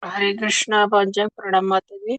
हरे कृष्णा पंचांग प्रणाम माता जी।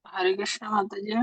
हरे कृष्णा माता जी।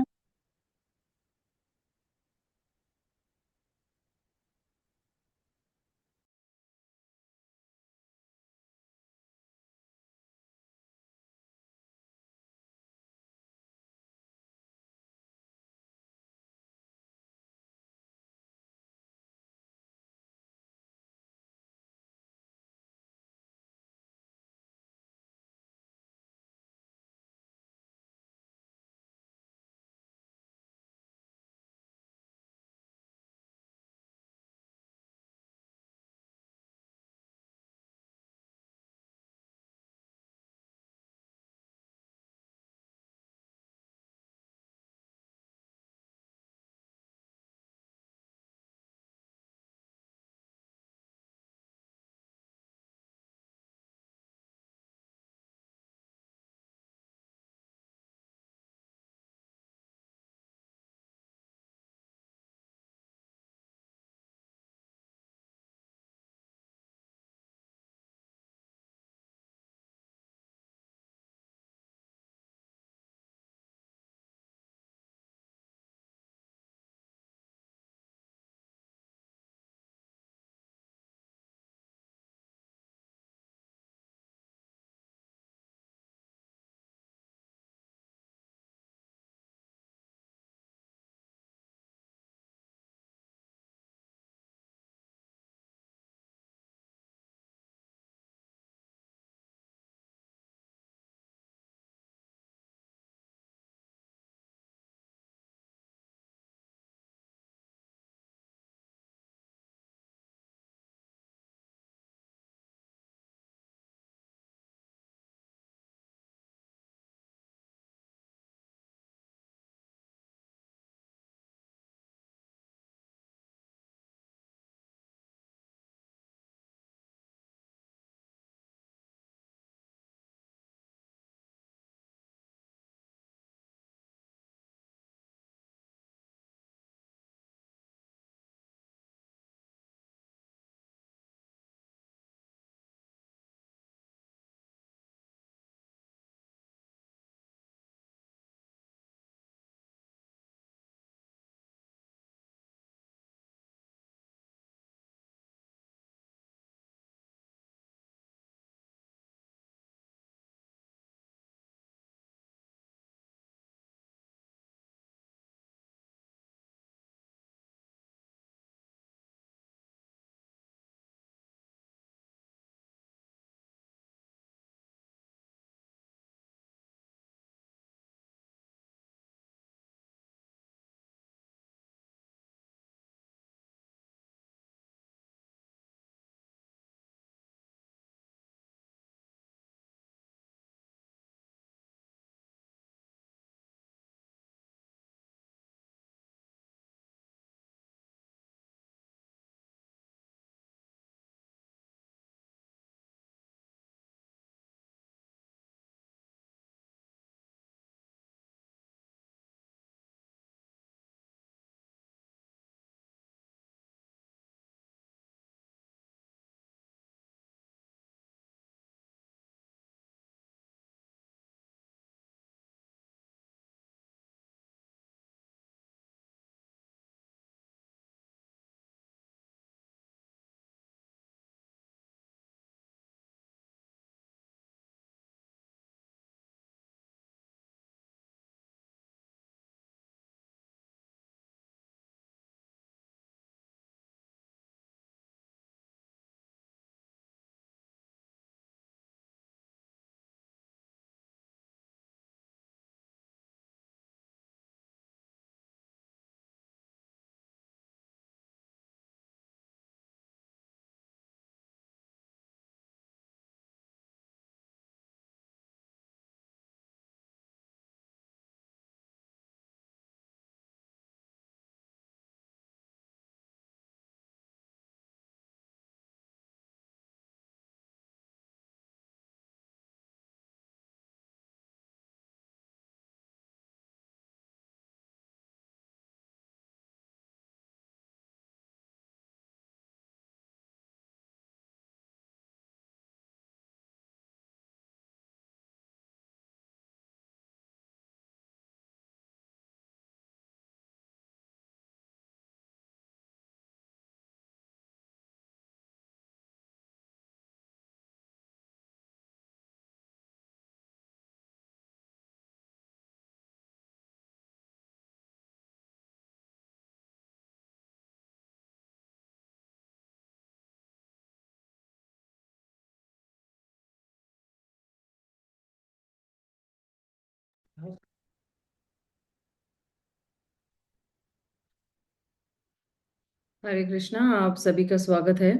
हरे कृष्णा। आप सभी का स्वागत है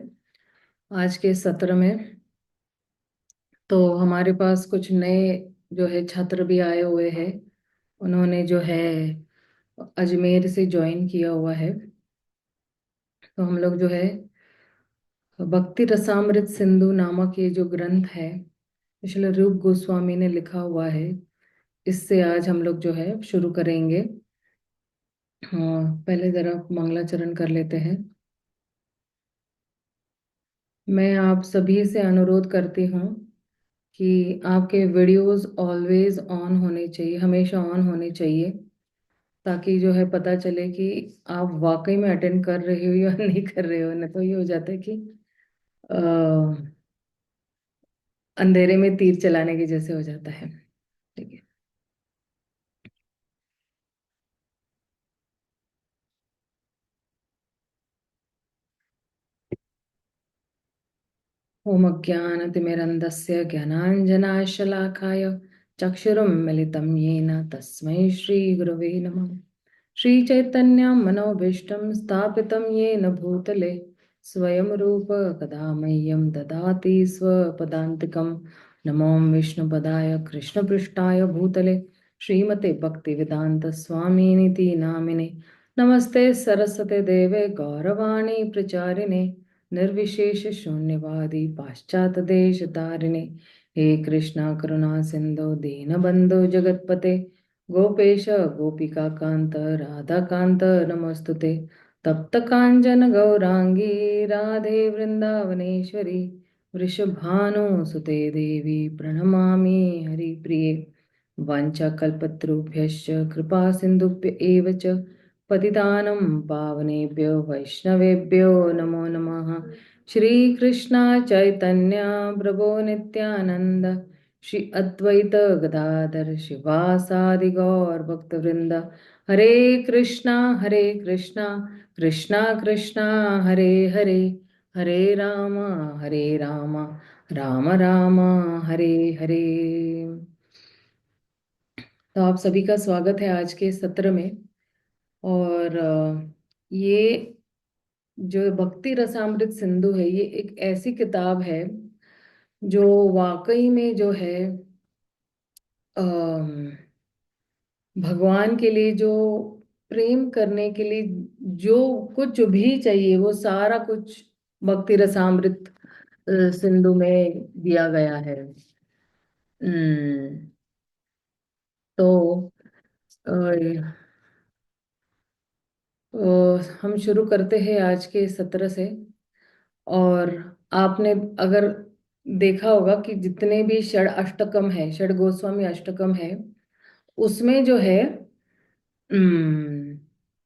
आज के सत्र में। तो हमारे पास कुछ नए जो है छात्र भी आए हुए हैं। उन्होंने जो है अजमेर से ज्वाइन किया हुआ है। तो हम लोग जो है भक्ति रसामृत सिंधु नामक ये जो ग्रंथ है, श्रील रूप गोस्वामी ने लिखा हुआ है, इससे आज हम लोग जो है शुरू करेंगे। हाँ, पहले जरा मंगलाचरण कर लेते हैं। मैं आप सभी से अनुरोध करती हूँ कि आपके वीडियोस ऑलवेज ऑन होने चाहिए, हमेशा ऑन होने चाहिए, ताकि जो है पता चले कि आप वाकई में अटेंड कर रहे हो या नहीं कर रहे हो। नहीं तो ये हो जाता है कि अ, अंधेरे में तीर चलाने के जैसे हो जाता है। ठीक है। ओम अज्ञानतिमिरन्धस्य ज्ञानाञ्जनाशलाकाय चक्षुरुन्मिलितं येन तस्मै श्रीगुरवे नमः। श्रीचैतन्यं मनोभीष्टं स्थापितं येन भूतले स्वयं रूप कदा मह्यं ददाति स्वपदान्तिकं। नमो विष्णुपदाय कृष्णपृष्ठाय भूतले श्रीमते भक्तिवेदांत स्वामिनिति नामिने। नमस्ते सरस्वते देवे गौरवाणी प्रचारिणे निर्विशेष शून्यवादी पाश्चात्य देश तारिणे। हे कृष्णा करुणा सिंधु दीनबंधु जगतपते गोपेश गोपिका कांत राधा कांत नमस्तुते। तप्त कांचन गौरांगी राधे वृंदावनेश्वरी वृषभानुसुते देवी प्रणमामि हरिप्रिये। वाञ्छाकल्पतरुभ्यश्च कृपा सिन्धुभ्य एव च पतितानं पावनेभ्यो वैष्णवेभ्यो नमो नमः। श्रीकृष्ण चैतन्य प्रभो नित्यानंद श्री अद्वैत गदाधर शिवासादि गौर भक्तवृंद। हरे कृष्णा कृष्णा कृष्णा हरे हरे, हरे राम राम राम हरे हरे। तो आप सभी का स्वागत है आज के सत्र में। और ये जो भक्ति रसामृत सिंधु है, ये एक ऐसी किताब है जो वाकई में जो है अम, भगवान के लिए जो प्रेम करने के लिए जो कुछ भी चाहिए वो सारा कुछ भक्ति रसामृत सिंधु में दिया गया है। हम्म, तो अ, हम शुरू करते हैं आज के सत्र से। और आपने अगर देखा होगा कि जितने भी षड अष्टकम है, षड गोस्वामी अष्टकम है, उसमें जो है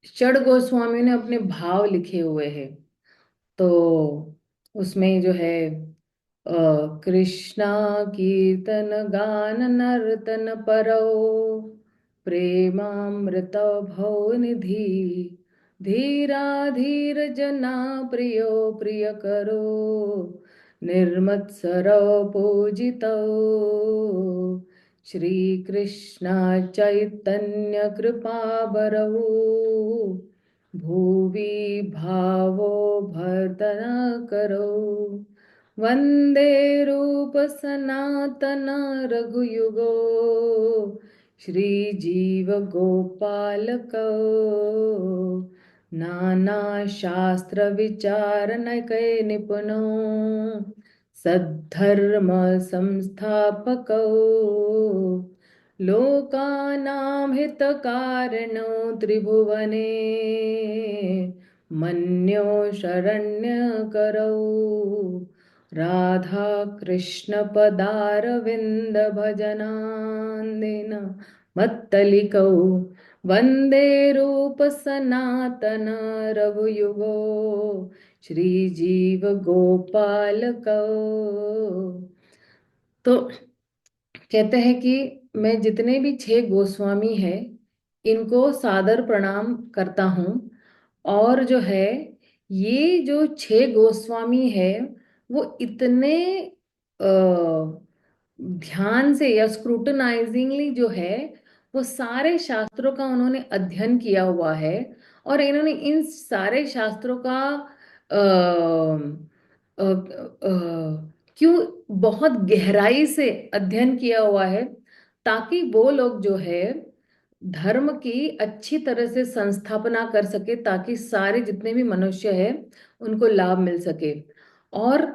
षड गोस्वामी ने अपने भाव लिखे हुए हैं। तो उसमें जो है कृष्णा कीर्तन गान नर्तन परो प्रेमामृत भव निधि धीरा धीर जना प्रियो प्रिय करो निर्मत्सरो पूजितो श्री कृष्ण चैतन्य कृपा बरऊ भुवि भावो भर्दन करो वंदे रूप सनातन रघुयुगो श्री जीव गोपाल को नाना शास्त्र विचार नकै निपुनो सद्धर्म संस्थापको लोकानां हितकारिणो त्रिभुवने मन्यो शरण्यकरौ राधा कृष्ण पदारविन्द भजनान्दिन मत्तलिकौ वन्दे रूप सनातन रघुयुगो श्रीजीव गोपाल को। तो कहते हैं कि मैं जितने भी छह गोस्वामी हैं इनको सादर प्रणाम करता हूँ। और जो है ये जो छह गोस्वामी है वो इतने अ, ध्यान से या स्क्रूटनाइजिंगली जो है वो सारे शास्त्रों का उन्होंने अध्ययन किया हुआ है, और इन्होंने इन सारे शास्त्रों का क्यों बहुत गहराई से अध्ययन किया हुआ है, ताकि वो लोग जो है धर्म की अच्छी तरह से संस्थापना कर सके, ताकि सारे जितने भी मनुष्य है उनको लाभ मिल सके। और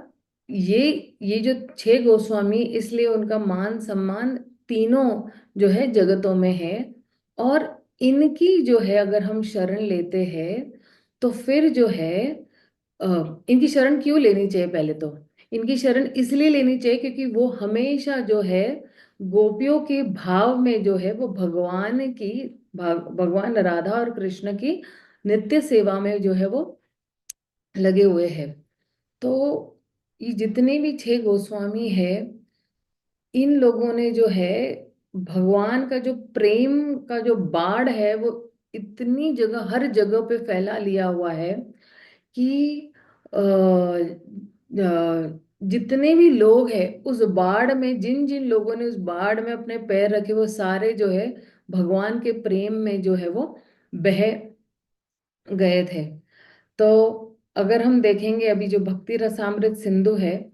ये ये जो छह गोस्वामी, इसलिए उनका मान सम्मान तीनों जो है जगतों में है। और इनकी जो है अगर हम शरण लेते हैं तो फिर जो है इनकी शरण क्यों लेनी चाहिए? पहले तो इनकी शरण इसलिए लेनी चाहिए क्योंकि वो हमेशा जो है गोपियों के भाव में जो है वो भगवान की भगवान राधा और कृष्ण की नित्य सेवा में जो है वो लगे हुए हैं। तो ये जितने भी छह गोस्वामी है, इन लोगों ने जो है भगवान का जो प्रेम का जो बाढ़ है वो इतनी जगह, हर जगह पे फैला लिया हुआ है कि जितने भी लोग हैं उस बाढ़ में, जिन जिन लोगों ने उस बाढ़ में अपने पैर रखे, वो सारे जो है भगवान के प्रेम में जो है वो बह गए थे। तो अगर हम देखेंगे अभी जो भक्ति रसामृत सिंधु है,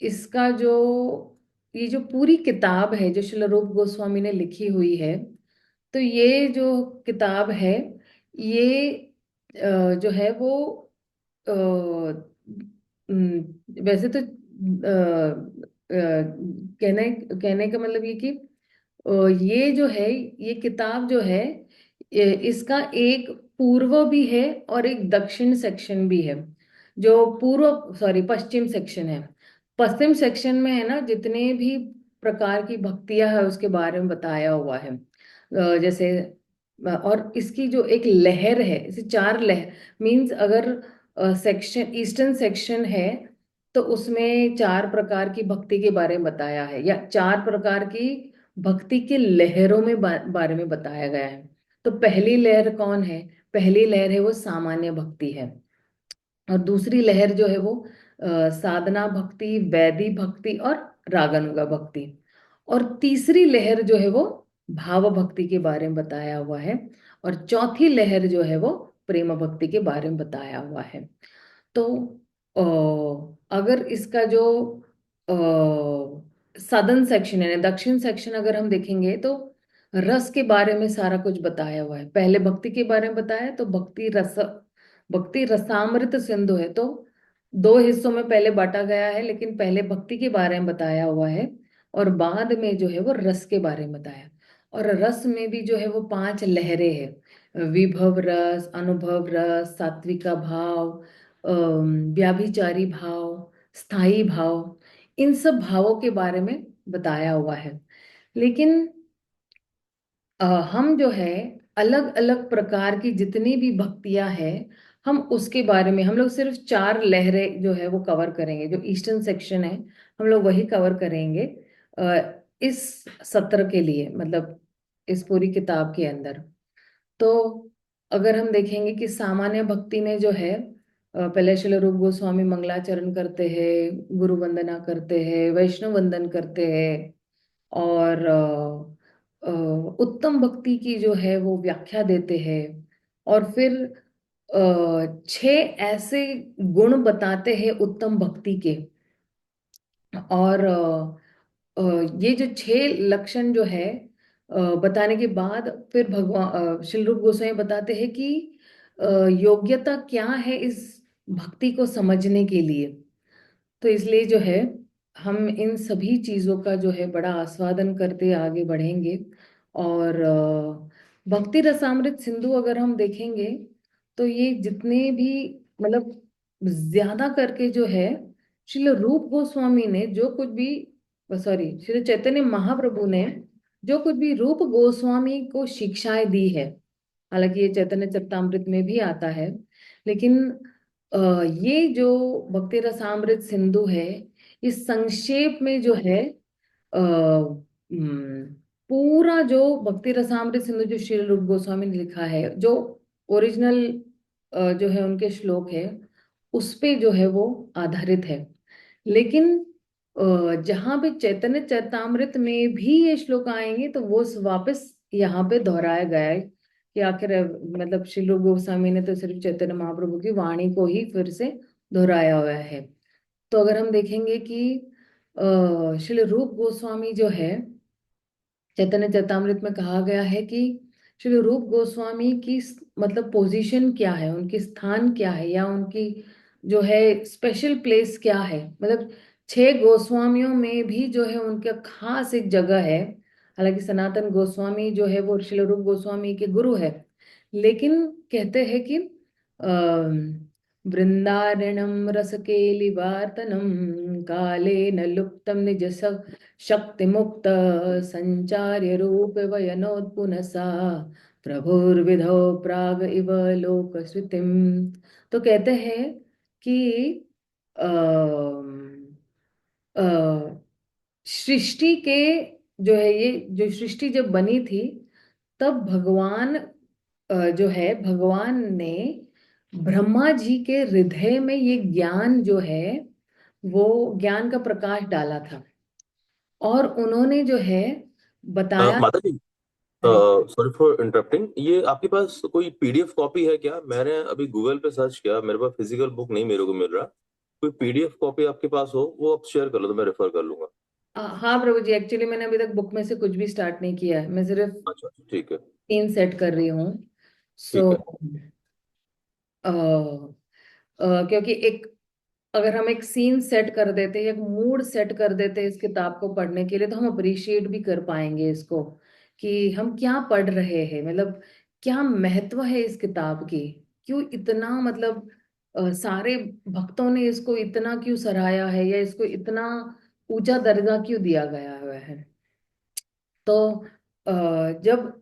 इसका जो ये जो पूरी किताब है जो श्रील रूप गोस्वामी ने लिखी हुई है, तो ये जो किताब है, ये जो है वो अ, वैसे तो कहने कहने का मतलब ये कि ये जो है, ये किताब जो है, इसका एक पूर्व भी है और एक दक्षिण सेक्शन भी है। जो पूर्व, सॉरी, पश्चिम सेक्शन है। पश्चिम सेक्शन में है ना, जितने भी प्रकार की भक्तियां है उसके बारे में बताया हुआ है। जैसे और इसकी जो एक लहर है, इसे चार लहर मीन्स, अगर सेक्शन ईस्टर्न सेक्शन है तो उसमें चार प्रकार की भक्ति के बारे में बताया है, या चार प्रकार की भक्ति के लहरों में बारे में बताया गया है। तो पहली लहर कौन है? पहली लहर है वो सामान्य भक्ति है। और दूसरी लहर जो है वो साधना भक्ति, वैदी भक्ति और रागानुगा भक्ति। और तीसरी लहर जो है वो भाव भक्ति के बारे में बताया हुआ है। और चौथी लहर जो है वो प्रेम भक्ति के बारे में बताया हुआ है। तो अगर इसका जो सदर्न सेक्शन है, दक्षिण सेक्शन अगर हम देखेंगे, तो रस के बारे में सारा कुछ बताया हुआ है। पहले भक्ति के बारे में बताया, तो भक्ति रसामृत सिंधु है, तो दो हिस्सों में पहले बांटा गया है, लेकिन पहले भक्ति के बारे में बताया हुआ है और बाद में जो है वो रस के बारे में बताया। और रस में भी जो है वो पांच लहरें हैं: विभव रस, अनुभव रस, सात्विका भाव, व्याभिचारी भाव, स्थायी भाव। इन सब भावों के बारे में बताया हुआ है। लेकिन हम जो है अलग अलग प्रकार की जितनी भी भक्तियां हैं, हम उसके बारे में, हम लोग सिर्फ चार लहरें जो है वो कवर करेंगे। जो ईस्टर्न सेक्शन है हम लोग वही कवर करेंगे इस सत्र के लिए, मतलब इस पूरी किताब के अंदर। तो अगर हम देखेंगे कि सामान्य भक्ति में जो है, पहले श्रील रूप गोस्वामी मंगलाचरण करते हैं, गुरु वंदना करते हैं, वैष्णव वंदन करते हैं, और उत्तम भक्ति की जो है वो व्याख्या देते हैं। और फिर छह ऐसे गुण बताते हैं उत्तम भक्ति के। और ये जो छह लक्षण जो है बताने के बाद फिर भगवान श्री रूप गोस्वामी बताते हैं कि अ, योग्यता क्या है इस भक्ति को समझने के लिए। तो इसलिए जो है हम इन सभी चीजों का जो है बड़ा आस्वादन करते आगे बढ़ेंगे। और भक्ति रसामृत सिंधु अगर हम देखेंगे, तो ये जितने भी, मतलब ज्यादा करके जो है श्रील रूप गोस्वामी ने जो कुछ भी, सॉरी, श्री चैतन्य महाप्रभु ने जो कुछ भी रूप गोस्वामी को शिक्षाएं दी है, हालांकि ये चैतन्य चरितामृत में भी आता है, लेकिन ये जो भक्ति रसामृत सिंधु है, इस संक्षेप में जो है पूरा जो भक्ति रसामृत सिंधु जो श्री रूप गोस्वामी ने लिखा है, जो ओरिजिनल जो है उनके श्लोक है, उस पे जो है वो आधारित है। लेकिन जहां पे चैतन्य चरितामृत में भी ये श्लोक आएंगे तो वो वापस यहाँ पे दोहराया गया है कि आखिर मतलब श्री रूप गोस्वामी ने तो सिर्फ चैतन्य महाप्रभु की वाणी को ही फिर से दोहराया हुआ है। तो अगर हम देखेंगे कि श्री रूप गोस्वामी जो है, चैतन्य चरितामृत में कहा गया है कि श्री रूप गोस्वामी की मतलब पोजीशन क्या है, उनकी स्थान क्या है, या उनकी जो है स्पेशल प्लेस क्या है। मतलब 6 गोस्वामियों में भी जो है उनका खास एक जगह है। हालांकि सनातन गोस्वामी जो है वो श्री रूप गोस्वामी के गुरु है, लेकिन कहते हैं कि वृंदारणम रसकेलिवार्तनम कालेन लुप्तम निज शक्ति मुक्त संचार्य रूप वयनोत्पुनसा प्रभुर्विधौ प्राग इव लोकश्रुतिम। तो कहते हैं कि अ, सृष्टि के जो है ये जो सृष्टि जब बनी थी तब भगवान जो है भगवान ने ब्रह्मा जी के हृदय में ये ज्ञान जो है वो ज्ञान का प्रकाश डाला था, और उन्होंने जो है बताया। माता जी, हाँ जी। Sorry for interrupting. ये आपके पास कोई पीडीएफ कॉपी है क्या? मैंने अभी गूगल पे सर्च किया, मेरे पास फिजिकल बुक नहीं मेरे को मिल रहा। कोई पीडीएफ कॉपी आपके पास हो वो आप शेयर कर लो तो मैं रेफर कर लूंगा। हाँ प्रभु जी, एक्चुअली मैंने अभी तक बुक में से कुछ भी स्टार्ट नहीं किया है, मैं सिर्फ अच्छा, ठीक है। सीन सेट कर रही हूँ। सो ठीक है। क्योंकि एक अगर हम एक सीन सेट कर देते हैं, एक मूड सेट कर देते हैं इस किताब को पढ़ने के लिए, तो हम अप्रिशिएट भी कर पाएंगे इसको कि हम क्या पढ़ रहे हैं, मतलब क्या महत्व है इस किताब की, क्यों इतना मतलब सारे भक्तों ने इसको इतना क्यों सराहा है, या इसको इतना ऊंचा दर्जा क्यों दिया गया हुआ है। तो जब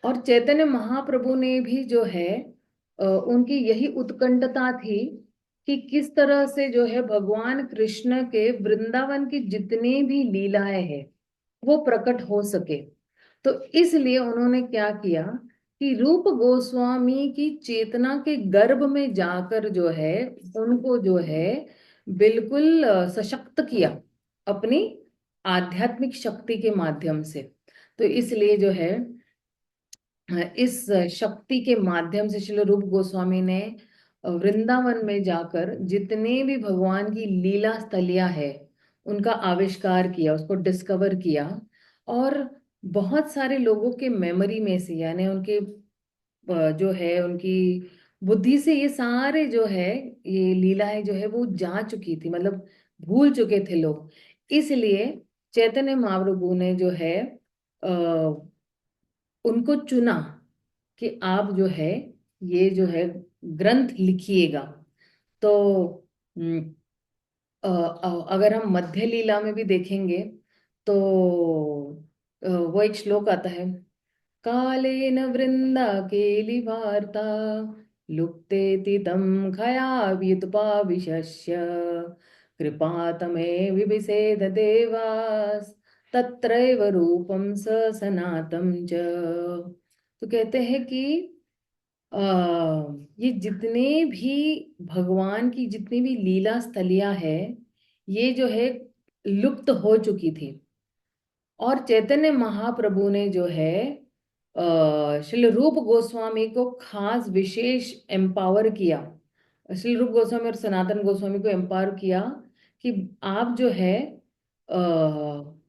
और चैतन्य महाप्रभु ने भी जो है उनकी यही उत्कंठता थी कि किस तरह से जो है भगवान कृष्ण के वृंदावन की जितनी भी लीलाएं हैं वो प्रकट हो सके। तो इसलिए उन्होंने क्या किया कि रूप गोस्वामी की चेतना के गर्भ में जाकर जो है उनको जो है बिल्कुल सशक्त किया अपनी आध्यात्मिक शक्ति के माध्यम से। तो इसलिए जो है इस शक्ति के माध्यम से श्रील रूप गोस्वामी ने वृंदावन में जाकर जितने भी भगवान की लीला स्थलियां है उनका आविष्कार किया, उसको डिस्कवर किया। और बहुत सारे लोगों के मेमोरी में से, यानी उनके जो है उनकी बुद्धि से ये सारे जो है ये लीलाएं जो है वो जा चुकी थी, मतलब भूल चुके थे लोग। इसलिए चैतन्य महाप्रभु ने जो है उनको चुना कि आप जो है ये जो है ग्रंथ लिखिएगा। तो हम्म, अगर हम मध्य लीला में भी देखेंगे तो वो एक श्लोक आता है, कालेन वृंदा केली वार्ता लुप्तेति तं खयाव्युत्पाविशस्य कृपा तमे विभिषेद देवास तत्रैव रूपम स सनातम च। तो कहते हैं कि आ, ये जितने भी भगवान की जितनी भी लीला स्थलियां है ये जो है लुप्त हो चुकी थी। और चैतन्य महाप्रभु ने जो है श्री रूप गोस्वामी को खास विशेष एम्पावर किया, श्री रूप गोस्वामी और सनातन गोस्वामी को एम्पावर किया कि आप जो है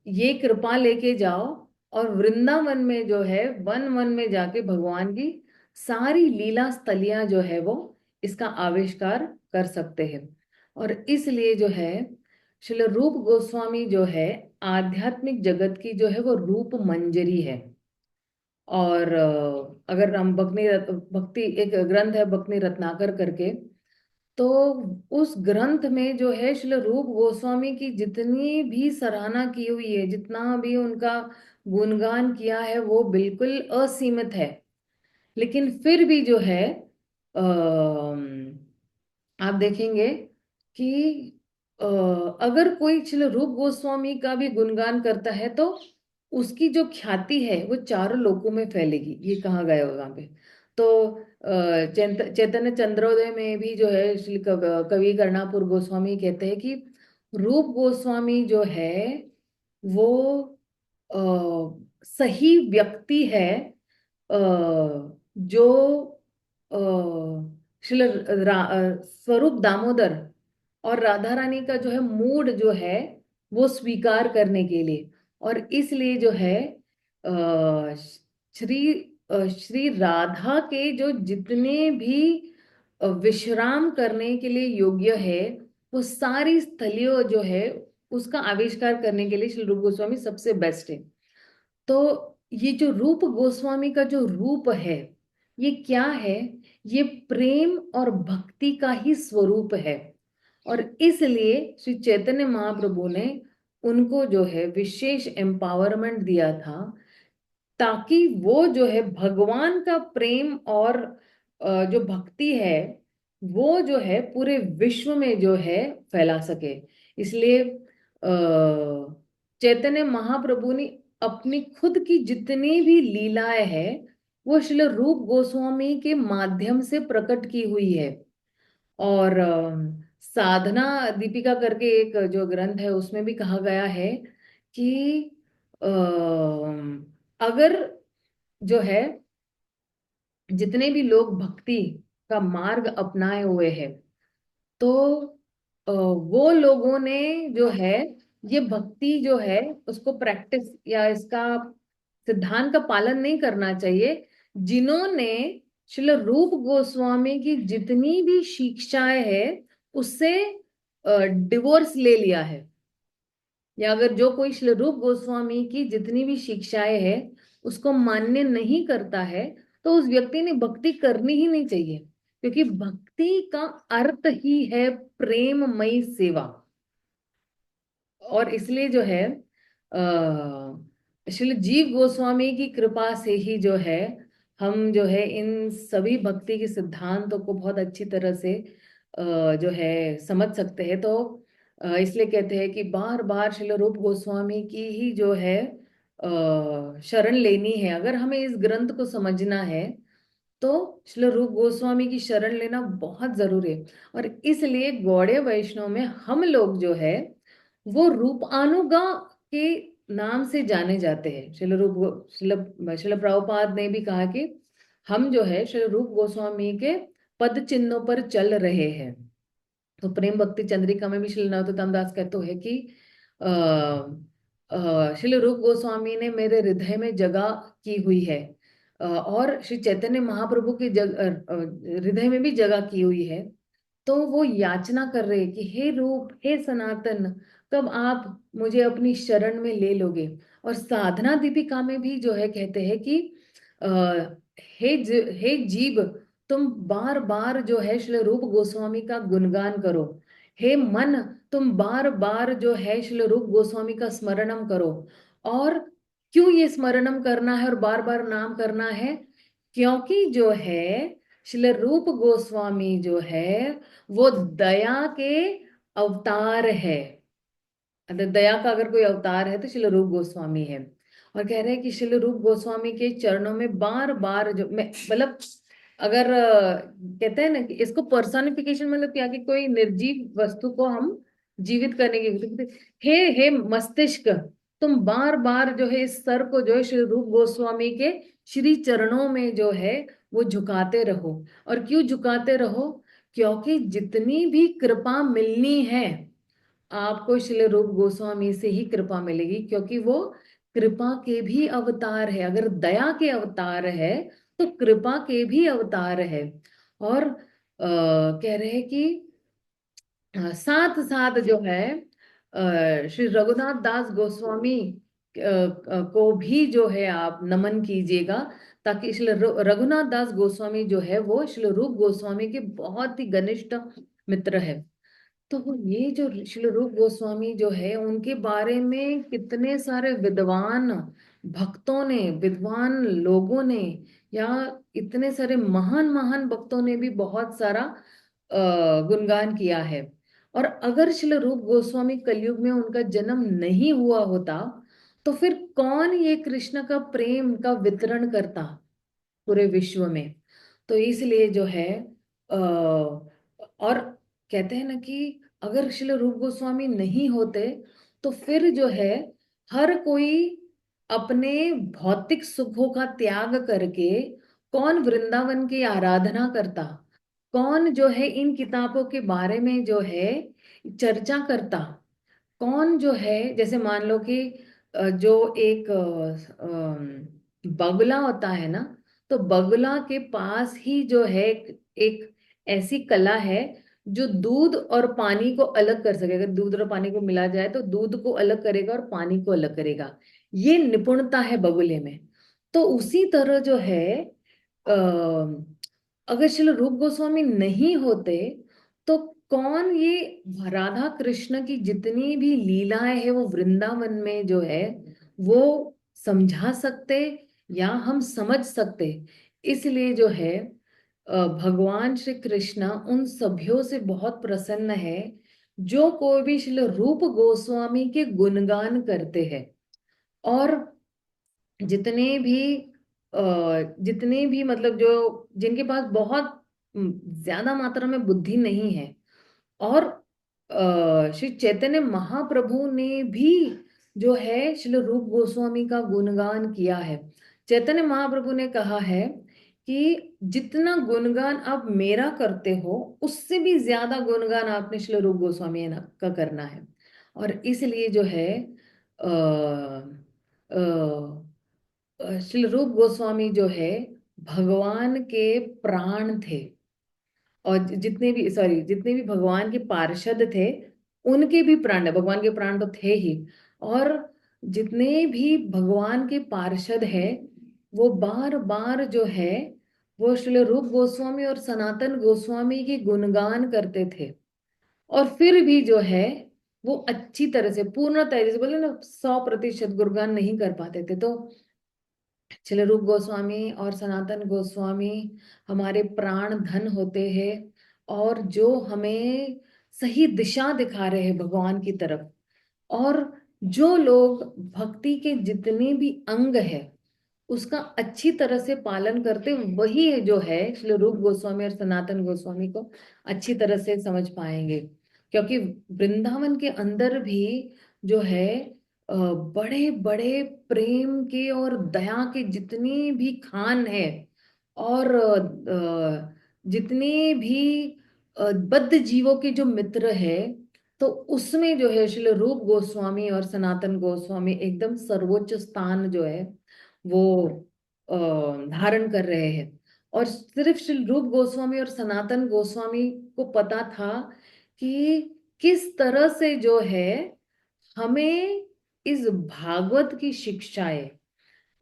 ये कृपा लेके जाओ और वृंदावन में जो है वन वन में जाके भगवान की सारी लीला स्थलियां जो है वो इसका आविष्कार कर सकते हैं। और इसलिए जो है श्रील रूप गोस्वामी जो है आध्यात्मिक जगत की जो है वो रूप मंजरी है। और अगर हम भक्ति एक ग्रंथ है भक्ति रत्नाकर करके, तो उस ग्रंथ में जो है श्रील रूप गोस्वामी की जितनी भी सराहना की हुई है, जितना भी उनका गुणगान किया है वो बिल्कुल असीमित है। लेकिन फिर भी जो है आप देखेंगे कि अगर कोई चलो रूप गोस्वामी का भी गुणगान करता है तो उसकी जो ख्याति है वो चारों लोकों में फैलेगी, ये कहा गया है वहां पे। तो चैतन्य चंद्रोदय में भी जो है श्री कवि कर्णापुर गोस्वामी कहते हैं कि रूप गोस्वामी जो है वो सही व्यक्ति है जो श्रील स्वरूप दामोदर और राधा रानी का जो है मूड जो है वो स्वीकार करने के लिए, और इसलिए जो है श्री श्री राधा के जो जितने भी विश्राम करने के लिए योग्य है, वो सारी स्थलियों जो है उसका आविष्कार करने के लिए श्री रूप गोस्वामी सबसे बेस्ट है। तो ये जो रूप गोस्वामी का जो रूप है, ये क्या है? ये प्रेम और भक्ति का ही स्वरूप है। और इसलिए श्री चैतन्य महाप्रभु ने उनको जो है विशेष एम्पावरमेंट दिया था, ताकि वो जो है भगवान का प्रेम और जो भक्ति है वो जो है पूरे विश्व में जो है फैला सके। इसलिए चैतन्य महाप्रभु ने अपनी खुद की जितनी भी लीलाएं हैं वो श्रील रूप गोस्वामी के माध्यम से प्रकट की हुई है। और साधना दीपिका करके एक जो ग्रंथ है उसमें भी कहा गया है कि अ, अगर जो है जितने भी लोग भक्ति का मार्ग अपनाए हुए हैं, तो वो लोगों ने जो है ये भक्ति जो है उसको प्रैक्टिस या इसका सिद्धांत का पालन नहीं करना चाहिए, जिन्होंने श्रील रूप गोस्वामी की जितनी भी शिक्षाएं है उससे डिवोर्स ले लिया है, या अगर जो कोई श्री रूप गोस्वामी की जितनी भी शिक्षाएं है उसको मान्य नहीं करता है, तो उस व्यक्ति ने भक्ति करनी ही नहीं चाहिए, क्योंकि भक्ति का अर्थ ही है प्रेममयी सेवा। और इसलिए जो है श्री जीव गोस्वामी की कृपा से ही जो है हम जो है इन सभी भक्ति के सिद्धांतों को बहुत अच्छी तरह से जो है समझ सकते हैं। तो इसलिए कहते हैं कि बार बार श्रील रूप गोस्वामी की ही जो है शरण लेनी है। अगर हमें इस ग्रंथ को समझना है तो श्रील रूप गोस्वामी की शरण लेना बहुत जरूरी है। और इसलिए गौड़ीय वैष्णव में हम लोग जो है वो रूपानुगा के नाम से जाने जाते हैं। श्रील प्रभुपाद ने भी कहा कि हम जो है श्री रूप गोस्वामी के पद चिन्हों पर चल रहे हैं। तो प्रेम भक्ति चंद्रिका में भी श्री नरोत्तम दास कहते हैं कि श्री रूप गोस्वामी ने मेरे हृदय में जगह की हुई है, और श्री चैतन्य महाप्रभु के हृदय में भी जगह की हुई है। तो वो याचना कर रहे कि हे रूप, हे सनातन, कब आप मुझे अपनी शरण में ले लोगे। और साधना दीपिका में भी जो है कहते हैं कि हे जीव, तुम बार बार जो है श्री रूप गोस्वामी का गुणगान करो। हे मन, तुम बार बार जो है श्री रूप गोस्वामी का स्मरणम करो। और क्यों ये स्मरणम करना है और बार बार नाम करना है? क्योंकि जो है श्री रूप गोस्वामी जो है वो दया के अवतार है। अगर दया का अगर कोई अवतार है तो श्री रूप गोस्वामी है। और कह रहे हैं कि श्री रूप गोस्वामी के चरणों में बार बार जो मैं मतलब अगर कहते हैं ना कि इसको पर्सोनिफिकेशन मतलब क्या कि कोई निर्जीव वस्तु को हम जीवित करने की, हे मस्तिष्क, तुम बार बार जो है इस सर को जो है श्री रूप गोस्वामी के श्री चरणों में जो है वो झुकाते रहो। और क्यों झुकाते रहो? क्योंकि जितनी भी कृपा मिलनी है आपको श्री रूप गोस्वामी से ही कृपा मिलेगी, क्योंकि वो कृपा के भी अवतार है। अगर दया के अवतार है तो कृपा के भी अवतार है। और कह रहे हैं कि साथ साथ जो है श्री रघुनाथ दास गोस्वामी को भी जो है आप नमन कीजिएगा, ताकि श्री रघुनाथ दास गोस्वामी जो है वो श्री रूप गोस्वामी के बहुत ही घनिष्ठ मित्र है। तो ये जो श्री रूप गोस्वामी जो है उनके बारे में कितने सारे विद्वान भक्तों ने, विद्वान लोगों ने, या इतने सारे महान महान भक्तों ने भी बहुत सारा गुणगान किया है। और अगर श्री रूप गोस्वामी कलयुग में उनका जन्म नहीं हुआ होता तो फिर कौन ये कृष्ण का प्रेम का वितरण करता पूरे विश्व में? तो इसलिए जो है और कहते हैं ना कि अगर श्री रूप गोस्वामी नहीं होते तो फिर जो है हर कोई अपने भौतिक सुखों का त्याग करके कौन वृंदावन की आराधना करता, कौन जो है इन किताबों के बारे में जो है चर्चा करता, कौन जो है, जैसे मान लो कि जो एक बगुला होता है ना, तो बगुला के पास ही जो है एक ऐसी कला है जो दूध और पानी को अलग कर सकेगा। दूध और पानी को मिला जाए तो दूध को अलग करेगा और पानी को अलग करेगा। ये निपुणता है बगुले में। तो उसी तरह जो है अगर श्रील रूप गोस्वामी नहीं होते तो कौन ये राधा कृष्ण की जितनी भी लीलाएं है वो वृंदावन में जो है वो समझा सकते या हम समझ सकते। इसलिए जो है भगवान श्री कृष्ण उन सभ्यों से बहुत प्रसन्न है जो कोई भी श्रील रूप गोस्वामी के गुणगान करते हैं। और जितने भी जितने भी मतलब जो जिनके पास बहुत ज्यादा मात्रा में बुद्धि नहीं है, और श्री चैतन्य महाप्रभु ने भी जो है श्री रूप गोस्वामी का गुणगान किया है। चैतन्य महाप्रभु ने कहा है कि जितना गुणगान आप मेरा करते हो उससे भी ज्यादा गुणगान आपने श्री रूप गोस्वामी का करना है। और इसलिए जो है श्री रूप गोस्वामी जो है भगवान के प्राण थे। और जितने भी भगवान के पार्षद थे उनके भी प्राण, भगवान के प्राण तो थे ही। और जितने भी भगवान के पार्षद हैं वो बार बार जो है वो श्री रूप गोस्वामी और सनातन गोस्वामी के गुणगान करते थे। और फिर भी जो है वो अच्छी तरह से पूर्णतः, जैसे बोले ना 100% गुणगान नहीं कर पाते थे। तो श्री रूप गोस्वामी और सनातन गोस्वामी हमारे प्राण धन होते हैं और जो हमें सही दिशा दिखा रहे हैं भगवान की तरफ। और जो लोग भक्ति के जितने भी अंग है उसका अच्छी तरह से पालन करते, वही है जो है श्री रूप गोस्वामी और सनातन गोस्वामी को अच्छी तरह से समझ पाएंगे। क्योंकि वृंदावन के अंदर भी जो है बड़े बड़े प्रेम के और दया के जितने भी खान है, और जितने भी बद्ध जीवों के जो मित्र है, तो उसमें जो है श्री रूप गोस्वामी और सनातन गोस्वामी एकदम सर्वोच्च स्थान जो है वो धारण कर रहे हैं। और सिर्फ श्री रूप गोस्वामी और सनातन गोस्वामी को पता था कि किस तरह से जो है हमें इस भागवत की शिक्षाएं,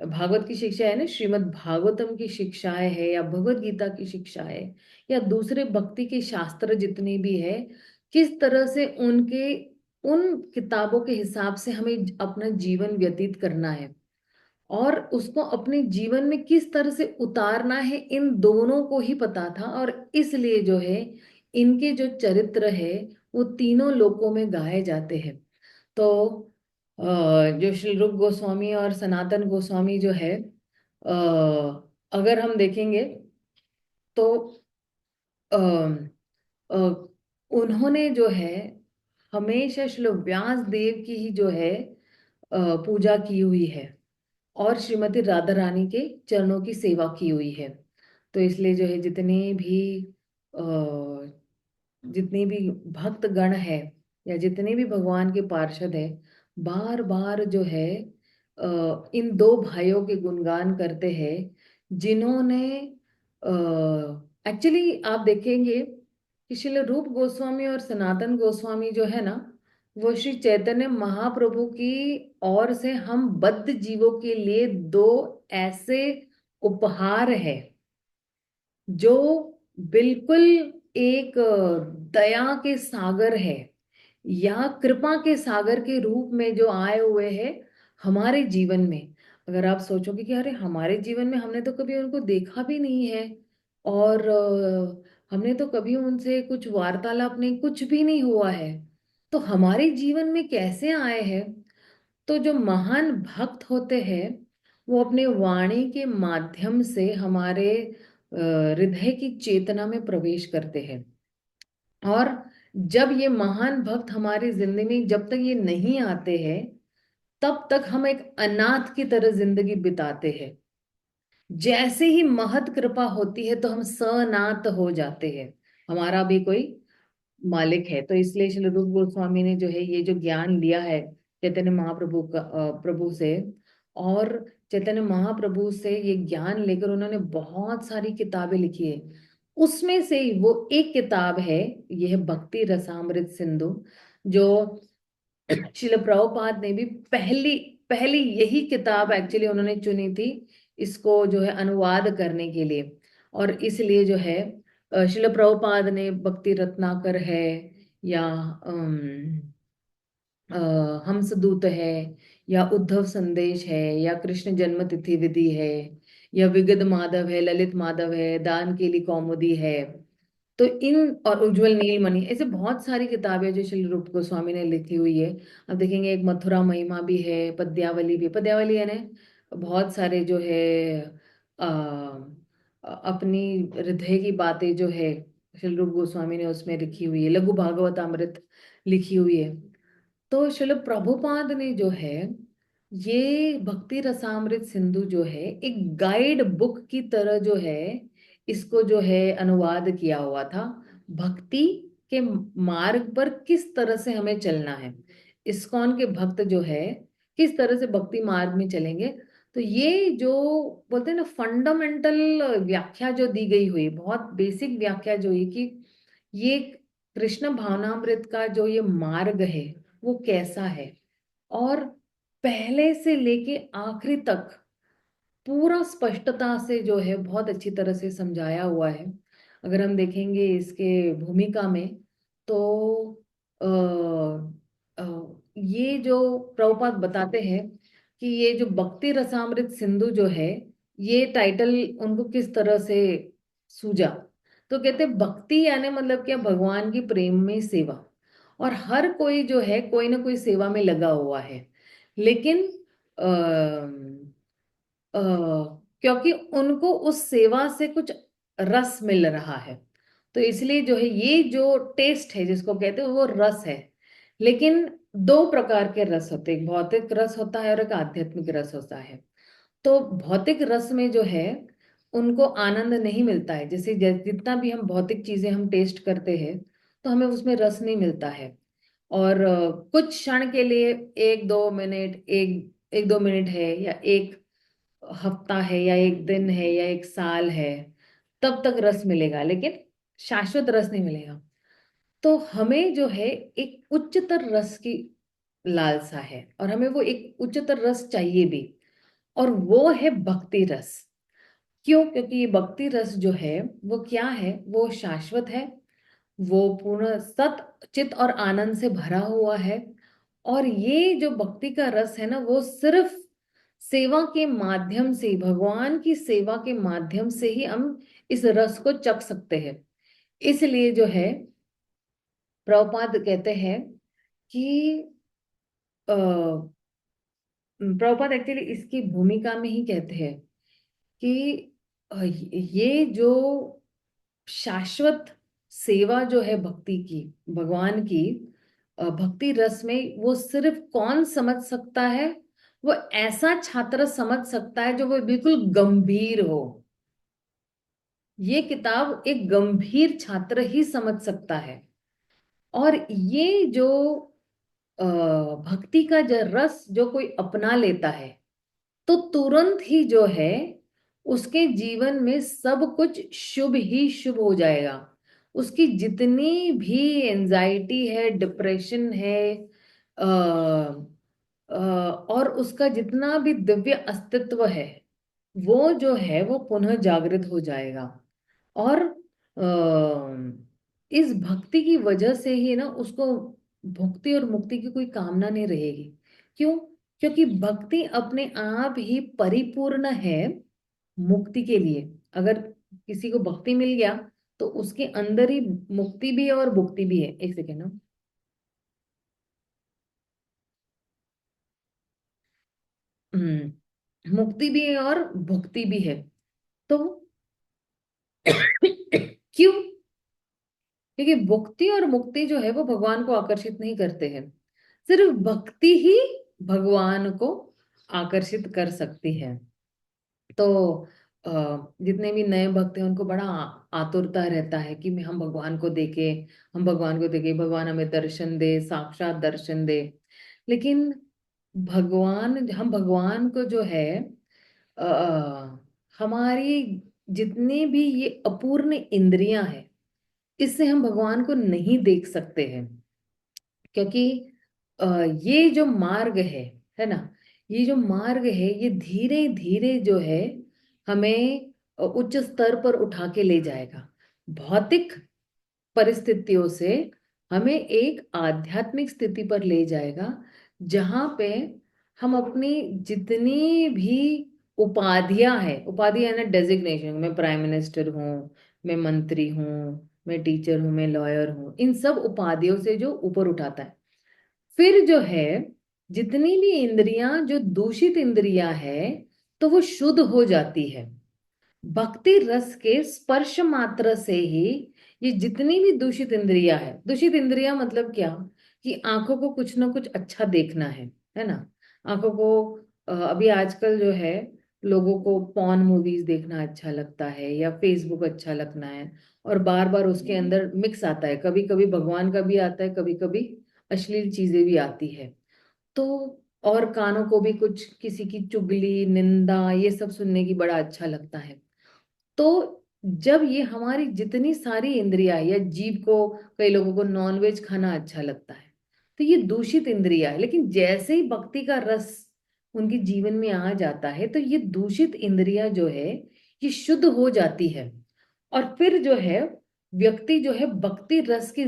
भागवत की शिक्षा है ना, श्रीमद् भागवतम की शिक्षाएं है या भगवत गीता की शिक्षाएं या दूसरे भक्ति के शास्त्र जितने भी है, किस तरह से उनके उन किताबों के हिसाब से हमें अपना जीवन व्यतीत करना है और उसको अपने जीवन में किस तरह से उतारना है, इन दोनों को ही पता था। और इसलिए जो है इनके जो चरित्र है वो तीनों लोकों में गाए जाते हैं। तो जो श्री रूप गोस्वामी और सनातन गोस्वामी जो है अगर हम देखेंगे तो अ, अ, उन्होंने जो है हमेशा श्री व्यास देव की ही जो है पूजा की हुई है और श्रीमती राधा रानी के चरणों की सेवा की हुई है। तो इसलिए जो है जितने भी भक्त गण है या जितने भी भगवान के पार्षद है बार बार जो है इन दो भाइयों के गुणगान करते हैं जिन्होंने एक्चुअली आप देखेंगे कि श्री रूप गोस्वामी और सनातन गोस्वामी जो है ना वो श्री चैतन्य महाप्रभु की ओर से हम बद्ध जीवों के लिए दो ऐसे उपहार है जो बिल्कुल एक दया के सागर है या कृपा के सागर के रूप में जो आए हुए हैं हमारे जीवन में। अगर आप सोचोगे कि अरे हमारे जीवन में हमने तो कभी उनको देखा भी नहीं है और हमने तो कभी उनसे कुछ वार्तालाप नहीं, कुछ भी नहीं हुआ है, तो हमारे जीवन में कैसे आए हैं। तो जो महान भक्त होते हैं वो अपने वाणी के माध्यम से हमारे हृदय की चेतना में प्रवेश करते हैं। और जब ये महान भक्त हमारी जिंदगी में जब तक ये नहीं आते हैं तब तक हम एक अनाथ की तरह जिंदगी बिताते हैं। जैसे ही महत कृपा होती है तो हम सनाथ हो जाते हैं, हमारा भी कोई मालिक है। तो इसलिए श्री रूप गोस्वामी ने जो है ये जो ज्ञान लिया है चैतन्य महाप्रभु का प्रभु से, और चैतन्य महाप्रभु से ये ज्ञान लेकर उन्होंने बहुत सारी किताबें लिखी है। उसमें से वो एक किताब है, ये है भक्ति रसामृत सिंधु, जो शिल प्रभुपाद ने भी पहली पहली यही किताब एक्चुअली उन्होंने चुनी थी इसको जो है अनुवाद करने के लिए। और इसलिए जो है शिल प्रभुपाद ने भक्ति रत्नाकर है, या हंसदूत है, या उद्धव संदेश है, या कृष्ण जन्म तिथि विधि है, या विगत माधव है, ललित माधव है, दान केली कौमुदी है, तो इन, और उज्जवल नीलमणि, ऐसे बहुत सारी किताबें जो श्री रूप गोस्वामी ने लिखी हुई है। अब देखेंगे एक मथुरा महिमा भी है, पद्यावली भी, पद्यावली है ना, बहुत सारे जो है अपनी हृदय की बातें जो है श्री रूप गोस्वामी ने उसमें लिखी हुई है। लघु भागवत अमृत लिखी हुई है। तो शिल प्रभुपाद ने जो है ये भक्ति रसामृत सिंधु जो है एक गाइड बुक की तरह जो है इसको जो है अनुवाद किया हुआ था। भक्ति के मार्ग पर किस तरह से हमें चलना है, इस्कॉन के भक्त जो है किस तरह से भक्ति मार्ग में चलेंगे। तो ये जो बोलते हैं ना फंडामेंटल व्याख्या जो दी गई हुई, बहुत बेसिक व्याख्या जो है कि ये कृष्ण भावनामृत का जो ये मार्ग है वो कैसा है, और पहले से लेके आखिरी तक पूरा स्पष्टता से जो है बहुत अच्छी तरह से समझाया हुआ है। अगर हम देखेंगे इसके भूमिका में, तो ये जो प्रभुपाद बताते हैं कि ये जो भक्ति रसामृत सिंधु जो है ये टाइटल उनको किस तरह से सूझा। तो कहते भक्ति यानी मतलब क्या, भगवान की प्रेम में सेवा, और हर कोई जो है कोई ना कोई सेवा में लगा हुआ है, लेकिन अ, क्योंकि उनको उस सेवा से कुछ रस मिल रहा है, तो इसलिए जो है ये जो टेस्ट है जिसको कहते हैं वो रस है। लेकिन दो प्रकार के रस होते हैं, एक भौतिक रस होता है और एक आध्यात्मिक रस होता है। तो भौतिक रस में जो है उनको आनंद नहीं मिलता है, जैसे जितना भी हम भौतिक चीजें हम टेस्ट करते हैं तो हमें उसमें रस नहीं मिलता है। और कुछ क्षण के लिए, एक दो मिनट, एक एक दो मिनट है, या एक हफ्ता है, या एक दिन है, या एक साल है, तब तक रस मिलेगा, लेकिन शाश्वत रस नहीं मिलेगा। तो हमें जो है एक उच्चतर रस की लालसा है, और हमें वो एक उच्चतर रस चाहिए भी, और वो है भक्ति रस। क्यों? क्योंकि ये भक्ति रस जो है वो क्या है, वो शाश्वत है, वो पूर्ण सत चित और आनंद से भरा हुआ है। और ये जो भक्ति का रस है ना वो सिर्फ सेवा के माध्यम से, भगवान की सेवा के माध्यम से ही हम इस रस को चख सकते हैं। इसलिए जो है प्रभुपाद कहते हैं कि प्रभुपाद एक्चुअली इसकी भूमिका में ही कहते हैं कि ये जो शाश्वत सेवा जो है भक्ति की, भगवान की भक्ति रस में, वो सिर्फ कौन समझ सकता है, वो ऐसा छात्र समझ सकता है जो वो बिल्कुल गंभीर हो। ये किताब एक गंभीर छात्र ही समझ सकता है। और ये जो भक्ति का जो रस जो कोई अपना लेता है तो तुरंत ही जो है उसके जीवन में सब कुछ शुभ ही शुभ हो जाएगा। उसकी जितनी भी एंजाइटी है, डिप्रेशन है, अ, और उसका जितना भी दिव्य अस्तित्व है वो जो है वो पुनः जागृत हो जाएगा। और इस भक्ति की वजह से ही ना उसको भुक्ति और मुक्ति की कोई कामना नहीं रहेगी। क्यों? क्योंकि भक्ति अपने आप ही परिपूर्ण है मुक्ति के लिए। अगर किसी को भक्ति मिल गया तो उसके अंदर ही मुक्ति भी है और भुक्ति भी है। एक सेकेंड ना। मुक्ति भी है और भुक्ति भी है। तो क्यों? क्योंकि भुक्ति और मुक्ति जो है वो भगवान को आकर्षित नहीं करते हैं, सिर्फ भक्ति ही भगवान को आकर्षित कर सकती है। तो अ, जितने भी नए भक्त हैं उनको बड़ा आतुरता रहता है कि हम भगवान को देखें, हम भगवान को देखें, भगवान हमें दर्शन दे, साक्षात दर्शन दे। लेकिन हम भगवान को जो है हमारी जितनी भी ये अपूर्ण इंद्रियां हैं, इससे हम भगवान को नहीं देख सकते हैं। क्योंकि ये जो मार्ग है ना, ये जो मार्ग है ये धीरे धीरे जो है हमें उच्च स्तर पर उठा के ले जाएगा। भौतिक परिस्थितियों से हमें एक आध्यात्मिक स्थिति पर ले जाएगा, जहां पे हम अपनी जितनी भी उपाधियां हैं, उपाधि है ना, डेजिग्नेशन, मैं प्राइम मिनिस्टर हूँ, मैं मंत्री हूँ, मैं टीचर हूँ, मैं लॉयर हूँ, इन सब उपाधियों से जो ऊपर उठाता है। फिर जो है जितनी भी इंद्रियां जो दूषित इंद्रियां है, तो वो शुद्ध हो जाती है। भक्ति रस के स्पर्श मात्र से ही ये जितनी भी दूषित इंद्रियां है, दूषित इंद्रियां मतलब क्या, कि आंखों को कुछ ना कुछ अच्छा देखना है ना। आंखों को अभी आजकल जो है लोगों को पॉर्न मूवीज देखना अच्छा लगता है, या फेसबुक अच्छा लगना है, और बार बार उसके अंदर मिक्स आता है, कभी कभी भगवान का भी आता है, कभी कभी अश्लील चीजें भी आती है। तो और कानों को भी कुछ किसी की चुगली, निंदा, ये सब सुनने की बड़ा अच्छा लगता है। तो जब ये हमारी जितनी सारी इंद्रियां, या जीभ को, कई लोगों को नॉनवेज खाना अच्छा लगता है, तो ये दूषित इंद्रिया है। लेकिन जैसे ही भक्ति का रस उनके जीवन में आ जाता है, तो ये दूषित इंद्रिया जो है ये शुद्ध हो जाती है। और फिर जो है व्यक्ति जो है भक्ति रस के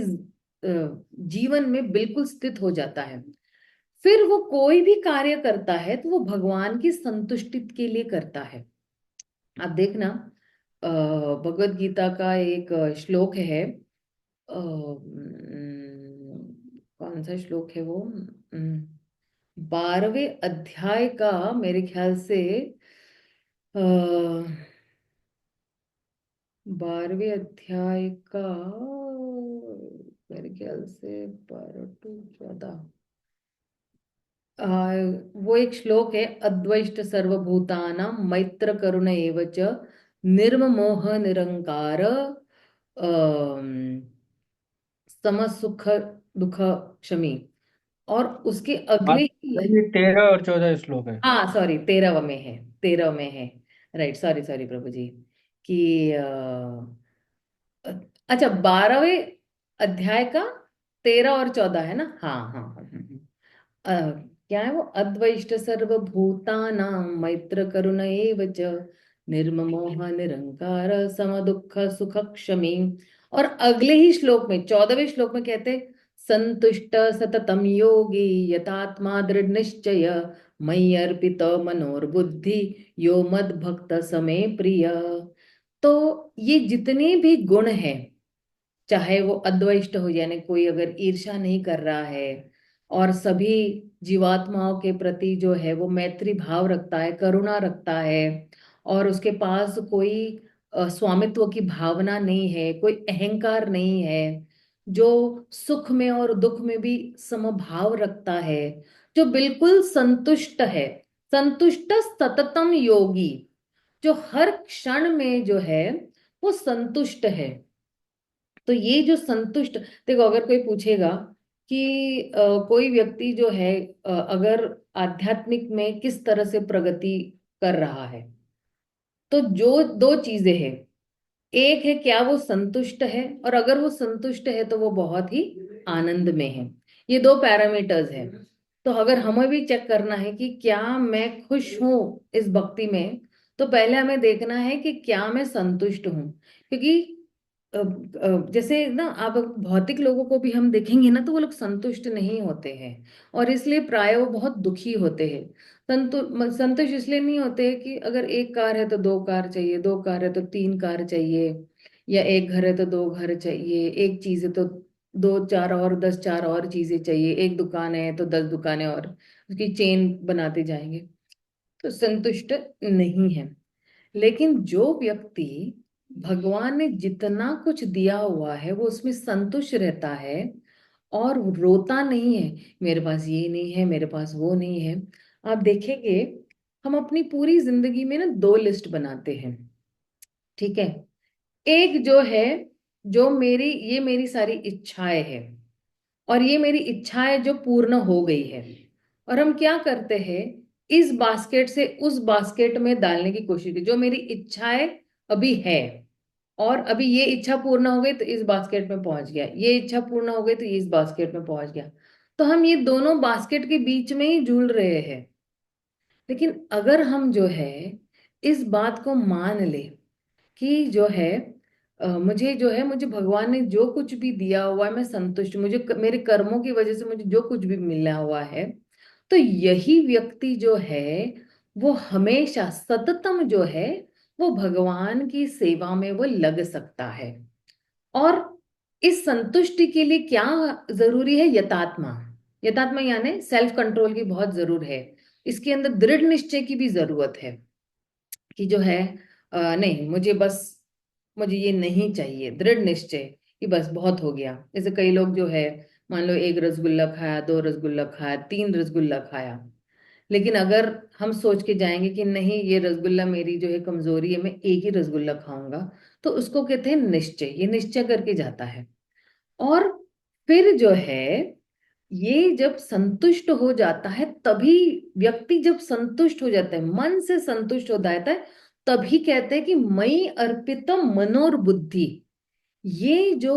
जीवन में बिल्कुल स्थित हो जाता है। फिर वो कोई भी कार्य करता है तो वो भगवान की संतुष्टि के लिए करता है। आप देखना, भगवत गीता का एक श्लोक है, कौन सा श्लोक है वो, 12वें अध्याय का मेरे ख्याल से, 12वें अध्याय का मेरे ख्याल से 12 to 14, वो एक श्लोक है, अद्वैष्ट सर्वभूतानां मैत्र करुण एव च निर्ममोह निरंकार समसुख दुख क्षमी। और उसके हाँ, अगले ही, ये 13 और 14 श्लोक है। हाँ सॉरी, 13 में है, 13 में है, राइट, सॉरी सॉरी प्रभु जी, कि अच्छा, 12वें अध्याय का 13 और 14 है ना, हाँ हाँ हाँ, क्या है वो, अद्वैष्ट सर्वभूतानां मैत्र करुण एव च निर्ममोह निरंकार सम दुख सुख क्षमी। और अगले ही श्लोक में, 14वें श्लोक में कहते, संतुष्ट सततम योगी यतात्मा दृढ़ निश्चय मयि अर्पित मनोर्बुद्धि यो मद भक्त समे प्रिय। तो ये जितने भी गुण हैं, चाहे वो अद्वैष्ट हो, यानी कोई अगर ईर्ष्या नहीं कर रहा है, और सभी जीवात्माओं के प्रति जो है वो मैत्री भाव रखता है, करुणा रखता है, और उसके पास कोई स्वामित्व की भावना नहीं है, कोई अहंकार नहीं है, जो सुख में और दुख में भी समभाव रखता है, जो बिल्कुल संतुष्ट है, संतुष्ट सततम योगी, जो हर क्षण में जो है वो संतुष्ट है। तो ये जो संतुष्ट, देखो अगर कोई पूछेगा कि कोई व्यक्ति जो है अगर आध्यात्मिक में किस तरह से प्रगति कर रहा है, तो जो दो चीजें हैं, एक है क्या वो संतुष्ट है, और अगर वो संतुष्ट है तो वो बहुत ही आनंद में है। ये दो पैरामीटर्स हैं। तो अगर हमें भी चेक करना है कि क्या मैं खुश हूं इस भक्ति में, तो पहले हमें देखना है कि क्या मैं संतुष्ट हूं। क्योंकि जैसे ना, आप भौतिक लोगों को भी हम देखेंगे ना, तो वो लोग संतुष्ट नहीं होते हैं, और इसलिए प्राय वो बहुत दुखी होते हैं। संतुष्ट इसलिए नहीं होते कि अगर एक कार है तो दो कार चाहिए, दो कार है तो तीन कार चाहिए, या एक घर है तो दो घर चाहिए, एक चीज है तो दो चार और 10 और चीजें चाहिए, एक दुकान है तो 10 दुकानें और उसकी चेन बनाते जाएंगे, तो संतुष्ट नहीं है। लेकिन जो व्यक्ति भगवान ने जितना कुछ दिया हुआ है वो उसमें संतुष्ट रहता है, और रोता नहीं है मेरे पास ये नहीं है, मेरे पास वो नहीं है। आप देखेंगे हम अपनी पूरी जिंदगी में ना दो लिस्ट बनाते हैं, ठीक है। एक जो है, जो ये मेरी सारी इच्छाएं हैं, और ये मेरी इच्छाएं जो पूर्ण हो गई है, और हम क्या करते हैं, इस बास्केट से उस बास्केट में डालने की कोशिश की। जो मेरी इच्छाएं अभी है, और अभी ये इच्छा पूर्ण हो गई तो इस बास्केट में पहुंच गया, ये इच्छा पूर्ण हो गई तो ये इस बास्केट में पहुंच गया। तो हम ये दोनों बास्केट के बीच में ही झूल रहे हैं। लेकिन अगर हम जो है इस बात को मान ले कि जो है मुझे जो है, मुझे भगवान ने जो कुछ भी दिया हुआ है मैं संतुष्ट, मुझे मेरे कर्मों की वजह से मुझे जो कुछ भी मिला हुआ है, तो यही व्यक्ति जो है वो हमेशा सततम जो है वो भगवान की सेवा में वो लग सकता है। और इस संतुष्टि के लिए क्या जरूरी है? यतात्मा। यतात्मा यानी सेल्फ कंट्रोल की बहुत जरूर है। इसके अंदर दृढ़ निश्चय की भी जरूरत है कि जो है नहीं, मुझे ये नहीं चाहिए। दृढ़ निश्चय कि बस बहुत हो गया। जैसे कई लोग जो है, मान लो एक रसगुल्ला खाया, दो रसगुल्ला खाया, तीन रसगुल्ला खाया, लेकिन अगर हम सोच के जाएंगे कि नहीं, ये रसगुल्ला मेरी जो है कमजोरी है, मैं एक ही रसगुल्ला खाऊंगा, तो उसको कहते हैं निश्चय। ये निश्चय करके जाता है। और फिर जो है ये जब संतुष्ट हो जाता है, तभी व्यक्ति जब संतुष्ट हो जाता है, मन से संतुष्ट हो जाता है, तभी कहते हैं कि मई अर्पितम मनोर्बुद्धि। ये जो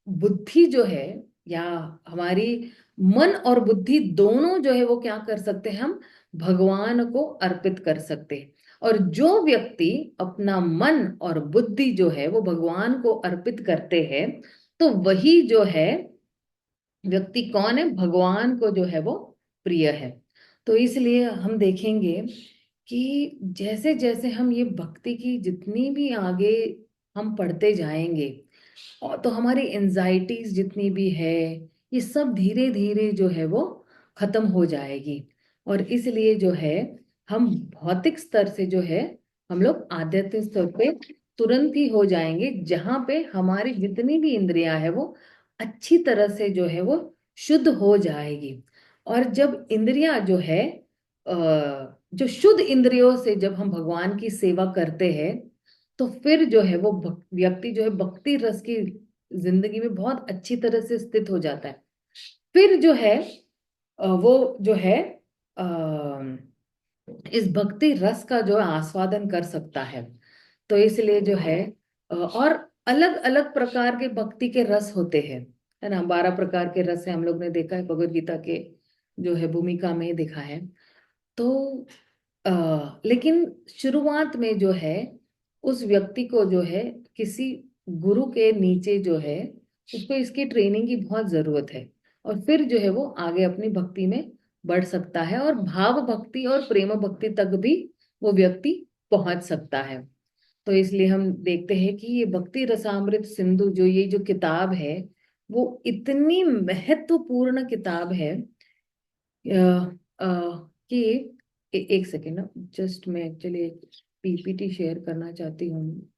बुद्धि जो है, या हमारी मन और बुद्धि दोनों जो है वो क्या कर सकते हैं, हम भगवान को अर्पित कर सकते हैं। और जो व्यक्ति अपना मन और बुद्धि जो है वो भगवान को अर्पित करते हैं, तो वही जो है व्यक्ति कौन है, भगवान को जो है वो प्रिय है। तो इसलिए हम देखेंगे कि जैसे जैसे हम ये भक्ति की जितनी भी आगे हम पढ़ते जाएंगे, और तो हमारी एंजाइटीज जितनी भी है, ये सब धीरे धीरे जो है वो खत्म हो जाएगी। और इसलिए जो है हम भौतिक स्तर से जो है हम लोग आध्यात्मिक स्तर पे तुरंत ही हो जाएंगे, जहां पे हमारी जितनी भी इंद्रियां है वो अच्छी तरह से जो है वो शुद्ध हो जाएगी। और जब इंद्रियां जो है जो शुद्ध इंद्रियों से जब हम भगवान की सेवा करते हैं, तो फिर जो है वो व्यक्ति जो है भक्ति रस की जिंदगी में बहुत अच्छी तरह से स्थित हो जाता है। फिर जो है वो जो है इस भक्ति रस का जो है आस्वादन कर सकता है। तो इसलिए जो है और अलग अलग प्रकार के भक्ति के रस होते हैं, है ना। 12 प्रकार के रस है, हम लोग ने देखा है भगवद गीता के जो है भूमिका में देखा है। तो लेकिन शुरुआत में जो है उस व्यक्ति को जो है किसी गुरु के नीचे जो है उसको इसकी ट्रेनिंग की बहुत जरूरत है, और फिर जो है वो आगे अपनी भक्ति में बढ़ सकता है, और भाव भक्ति और प्रेम भक्ति तक भी वो व्यक्ति पहुंच सकता है। तो इसलिए हम देखते हैं कि ये भक्ति रसामृत सिंधु जो ये जो किताब है वो इतनी महत्वपूर्ण किताब है कि एक सेकेंड ना, जस्ट मैं एक्चुअली एक पीपीटी शेयर करना चाहती हूँ।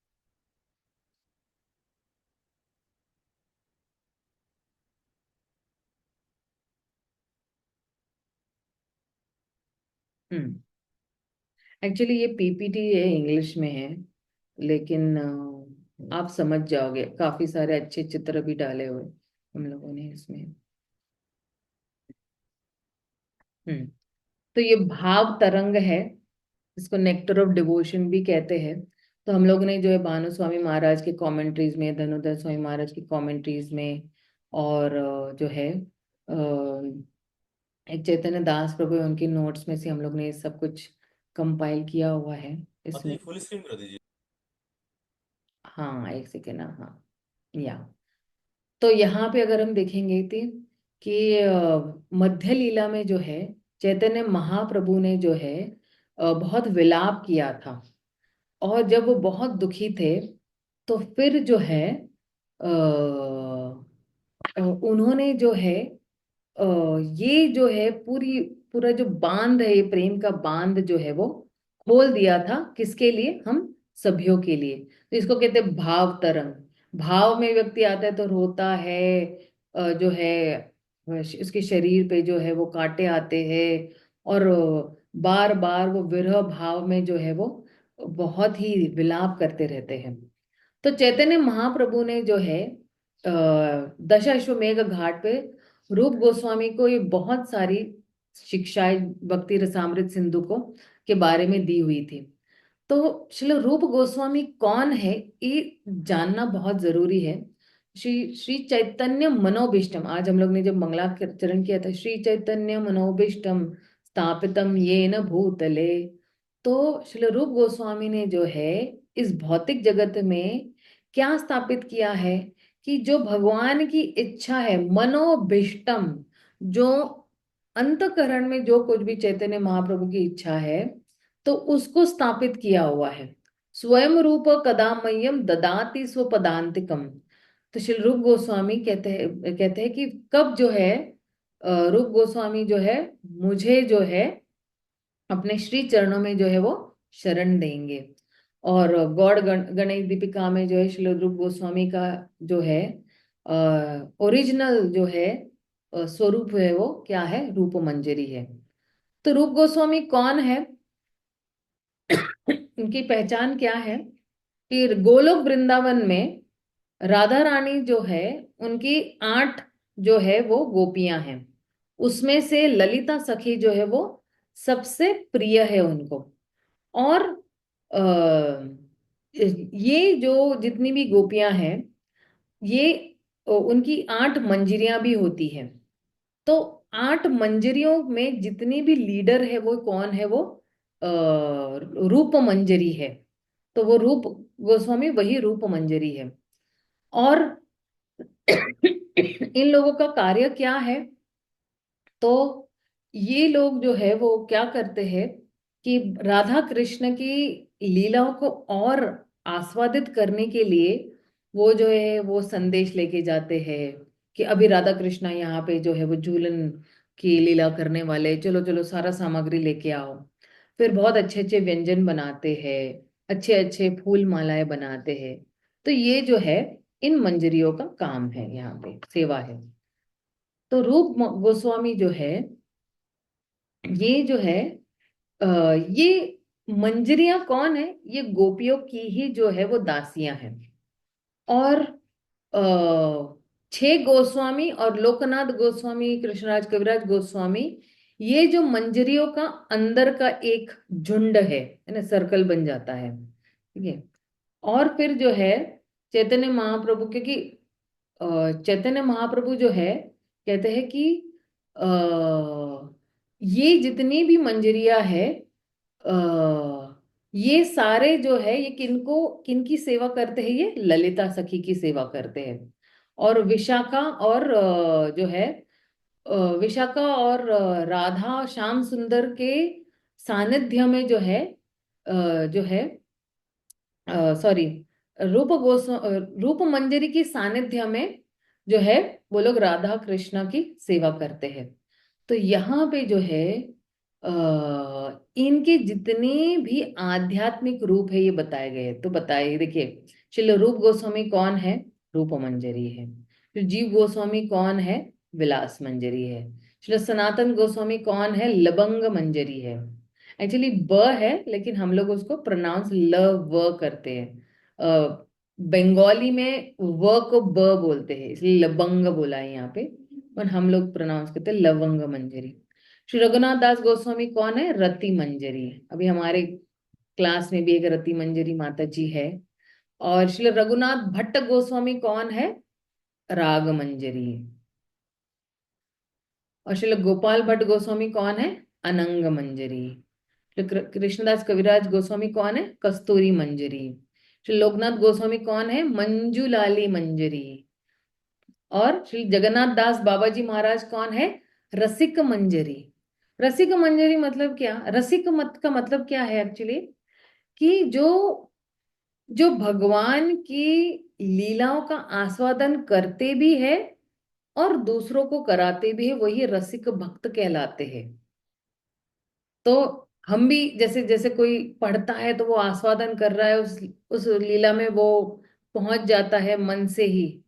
एक्चुअली ये पीपीटी है, इंग्लिश में है, लेकिन आप समझ जाओगे, काफी सारे अच्छे चित्र भी डाले हुए हम लोगों ने इसमें। तो ये भाव तरंग है, इसको नेक्टर ऑफ डिवोशन भी कहते हैं। तो हम लोग ने जो है भानु स्वामी महाराज के कमेंट्रीज में, धनुधर स्वामी महाराज की कमेंट्रीज में, और जो है एक चैतन्य दास प्रभु उनके नोट्स में से हम लोग ने सब कुछ कंपाइल किया हुआ है इसमें। फुल स्क्रीन कर दीजिए। हाँ एक सेकेंड ना, हाँ या तो यहाँ पे अगर हम देखेंगे कि मध्य लीला में जो है चैतन्य महाप्रभु ने जो है बहुत विलाप किया था, और जब वो बहुत दुखी थे तो फिर जो है उन्होंने जो है ये जो है पूरा जो बांध है, ये प्रेम का बांध जो है वो खोल दिया था। किसके लिए? हम सभ्यों के लिए। तो इसको कहते हैं भाव तरंग। भाव में व्यक्ति आता है तो रोता है, जो है उसके शरीर पे जो है वो कांटे आते हैं, और बार बार वो विरह भाव में जो है वो बहुत ही विलाप करते रहते हैं। तो चैतन्य महाप्रभु ने जो है दशाश्वमेध घाट पे रूप गोस्वामी को ये बहुत सारी शिक्षाएं भक्ति रसामृत सिंधु को के बारे में दी हुई थी। तो श्रील रूप गोस्वामी कौन है, ये जानना बहुत जरूरी है। श्री श्री चैतन्य मनोभीष्टम, आज हम लोग ने जब मंगलाचरण किया था, श्री चैतन्य मनोभीष्टम स्थापितम येन भूतले। तो श्रील रूप गोस्वामी ने जो है इस भौतिक जगत में क्या स्थापित किया है कि जो भगवान की इच्छा है, मनोभीष्टम, जो अंतकरण में जो कुछ भी चैतन्य महाप्रभु की इच्छा है, तो उसको स्थापित किया हुआ है। स्वयं रूप कदामय्यम ददाति स्वपदांतिकम। तो श्री रूप गोस्वामी कहते हैं कि कब जो है रूप गोस्वामी जो है मुझे जो है अपने श्री चरणों में जो है वो शरण देंगे। और गौड़ गणेश दीपिका में जो है श्री रूप गोस्वामी का जो है ओरिजिनल जो है स्वरूप है वो क्या है, रूप मंजरी है। तो रूप गोस्वामी कौन है, उनकी पहचान क्या है कि गोलोक वृंदावन में राधा रानी जो है उनकी 8 जो है वो गोपियां हैं, उसमें से ललिता सखी जो है वो सबसे प्रिय है उनको। और ये जो जितनी भी गोपियां हैं, ये उनकी 8 मंजरियां भी होती हैं। तो 8 मंजरियों में जितनी भी लीडर है वो कौन है, वो रूप मंजरी है। तो वो रूप गोस्वामी वही रूप मंजरी है। और इन लोगों का कार्य क्या है, तो ये लोग जो है वो क्या करते हैं कि राधा कृष्ण की लीलाओं को और आस्वादित करने के लिए वो जो है वो संदेश लेके जाते हैं कि अभी राधा कृष्ण यहाँ पे जो है वो झूलन की लीला करने वाले, चलो चलो सारा सामग्री लेके आओ। फिर बहुत अच्छे अच्छे व्यंजन बनाते हैं, अच्छे अच्छे फूल मालाएं बनाते हैं। तो ये जो है इन मंजरियों का काम है, यहाँ पे सेवा है। तो रूप गोस्वामी जो है ये जो है ये मंजरियां कौन है, ये गोपियों की ही जो है वो दासियां हैं। और 6 गोस्वामी और लोकनाथ गोस्वामी, कृष्णराज कविराज गोस्वामी, ये जो मंजरियों का अंदर का एक झुंड है ना, सर्कल बन जाता है, ठीक है। और फिर जो है चैतन्य महाप्रभु, क्योंकि चैतन्य महाप्रभु जो है कहते हैं कि ये जितनी भी मंजरियां है, ये सारे जो है ये किनकी सेवा करते हैं, ये ललिता सखी की सेवा करते हैं। और विशाखा और जो है विशाखा और राधा श्याम सुंदर के सानिध्य में जो है जो है सॉरी रूप मंजरी की सानिध्य में जो है वो लोग राधा कृष्ण की सेवा करते हैं। तो यहाँ पे जो है इनके जितने भी आध्यात्मिक रूप है ये बताए गए। तो बताइए, देखिए श्रील रूप गोस्वामी कौन है, रूप मंजरी है। फिर जीव गोस्वामी कौन है, विलास मंजरी है। श्रील सनातन गोस्वामी कौन है, लबंग मंजरी है। एक्चुअली ब है लेकिन हम लोग उसको प्रोनाउंस ल व करते हैं। बंगाली में व को ब बोलते हैं, इसलिए लबंग बोला है यहाँ पे, पर हम लोग प्रोनाउंस करते हैं लवंग मंजरी। श्री रघुनाथ दास गोस्वामी कौन है, रति मंजरी। अभी हमारे क्लास में भी एक रति मंजरी माता जी है। और श्री रघुनाथ भट्ट गोस्वामी कौन है, राग मंजरी। और श्री गोपाल भट्ट गोस्वामी कौन है, अनंग मंजरी। श्री कृष्णदास कविराज गोस्वामी कौन है, कस्तूरी मंजरी। श्री लोकनाथ गोस्वामी कौन है, मंजूलाली मंजरी। और श्री जगन्नाथ दास बाबा जी महाराज कौन है, रसिक मंजरी। रसिक मंजरी मतलब क्या, रसिक मत का मतलब क्या है एक्चुअली, कि जो जो भगवान की लीलाओं का आस्वादन करते भी है और दूसरों को कराते भी है, वही रसिक भक्त कहलाते हैं। तो हम भी जैसे जैसे कोई पढ़ता है तो वो आस्वादन कर रहा है, उस लीला में वो पहुंच जाता है मन से ही,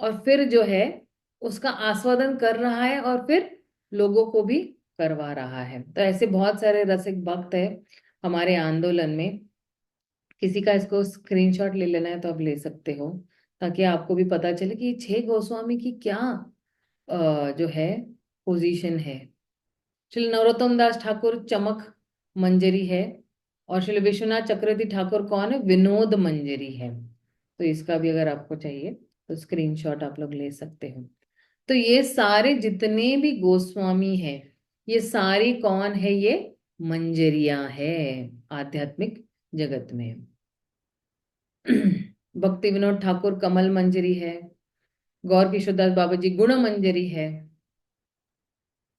और फिर जो है उसका आस्वादन कर रहा है और फिर लोगों को भी करवा रहा है। तो ऐसे बहुत सारे रसिक भक्त है हमारे आंदोलन में। किसी का इसको स्क्रीनशॉट ले लेना है तो आप ले सकते हो, ताकि आपको भी पता चले कि ये 6 गोस्वामी की क्या जो है पोजीशन है। श्री नरोत्तम दास ठाकुर चमक मंजरी है, और श्री विश्वनाथ चक्रवर्ती ठाकुर कौन है? विनोद मंजरी है। तो इसका भी अगर आपको चाहिए तो स्क्रीनशॉट आप लोग ले सकते हो। तो ये सारे जितने भी गोस्वामी हैं, ये सारी कौन है? ये मंजरियां है आध्यात्मिक जगत में। भक्ति विनोद ठाकुर कमल मंजरी है, गौर किशोरदास बाबा जी गुण मंजरी है,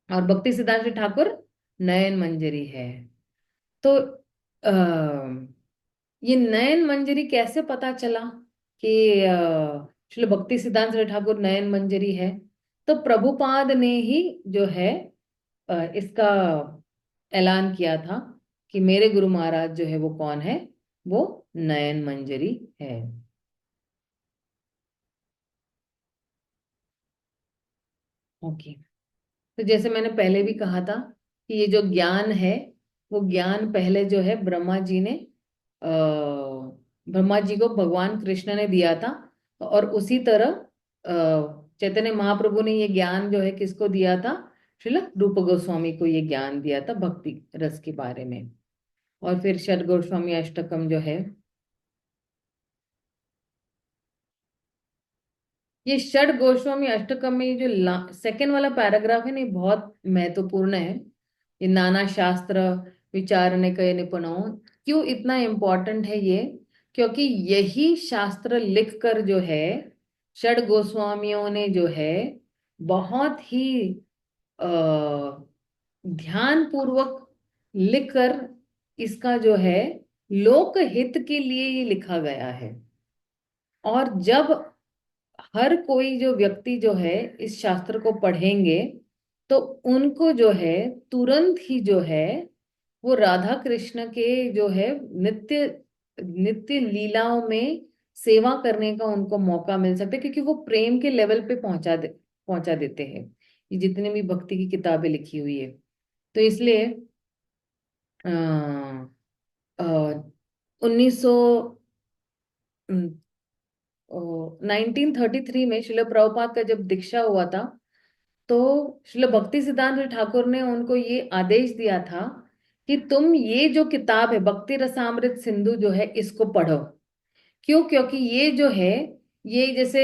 और भक्ति सिद्धांत ठाकुर नयन मंजरी है। तो ये नयन मंजरी कैसे पता चला कि श्री भक्ति सिद्धांत ठाकुर नयन मंजरी है? तो प्रभुपाद ने ही जो है इसका ऐलान किया था कि मेरे गुरु महाराज जो है वो कौन है? वो नयन मंजरी है। ओके। तो जैसे मैंने पहले भी कहा था कि ये जो ज्ञान है, वो ज्ञान पहले जो है ब्रह्मा जी को भगवान कृष्ण ने दिया था, और उसी तरह चैतन्य महाप्रभु ने ये ज्ञान जो है किसको दिया था? श्रील रूप गोस्वामी को ये ज्ञान दिया था भक्ति रस के बारे में। और फिर षड गोस्वामी अष्टकम जो है, ये षड गोस्वामी अष्टकम में ये जो सेकेंड वाला पैराग्राफ है ना, ये बहुत महत्वपूर्ण है। ये नाना शास्त्र विचारने का निपुणों, क्यों इतना इम्पोर्टेंट है ये? क्योंकि यही शास्त्र लिखकर जो है षड गोस्वामियों ने जो है बहुत ही ध्यान पूर्वक लिखकर, इसका जो है लोक हित के लिए ये लिखा गया है। और जब हर कोई जो व्यक्ति जो है इस शास्त्र को पढ़ेंगे, तो उनको जो है तुरंत ही जो है वो राधा कृष्ण के जो है नित्य नित्य लीलाओं में सेवा करने का उनको मौका मिल सकता है, क्योंकि वो प्रेम के लेवल पे पहुंचा देते हैं ये जितने भी भक्ति की किताबें लिखी हुई है। तो इसलिए 1900 1933 में श्रील प्रभुपाद का जब दीक्षा हुआ था, तो श्रील भक्ति सिद्धांत ठाकुर ने उनको ये आदेश दिया था कि तुम ये जो किताब है भक्ति रसामृत सिंधु जो है इसको पढ़ो। क्यों? क्योंकि ये जो है ये जैसे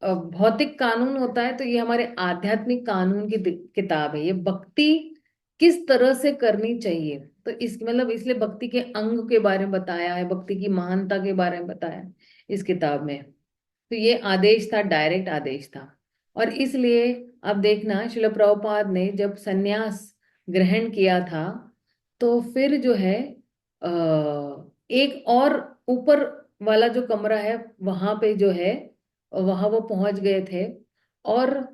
भौतिक कानून होता है, तो ये हमारे आध्यात्मिक कानून की किताब है। ये भक्ति किस तरह से करनी चाहिए, तो इस मतलब इसलिए भक्ति के अंग के बारे में बताया है, भक्ति की महानता के बारे में बताया है इस किताब में। तो ये आदेश था, डायरेक्ट आदेश था। और इसलिए अब देखना, श्रील प्रभुपाद ने जब सन्यास ग्रहण किया था, तो फिर जो है एक और ऊपर वाला जो कमरा है वहां पे जो है वहां वो पहुंच गए थे, और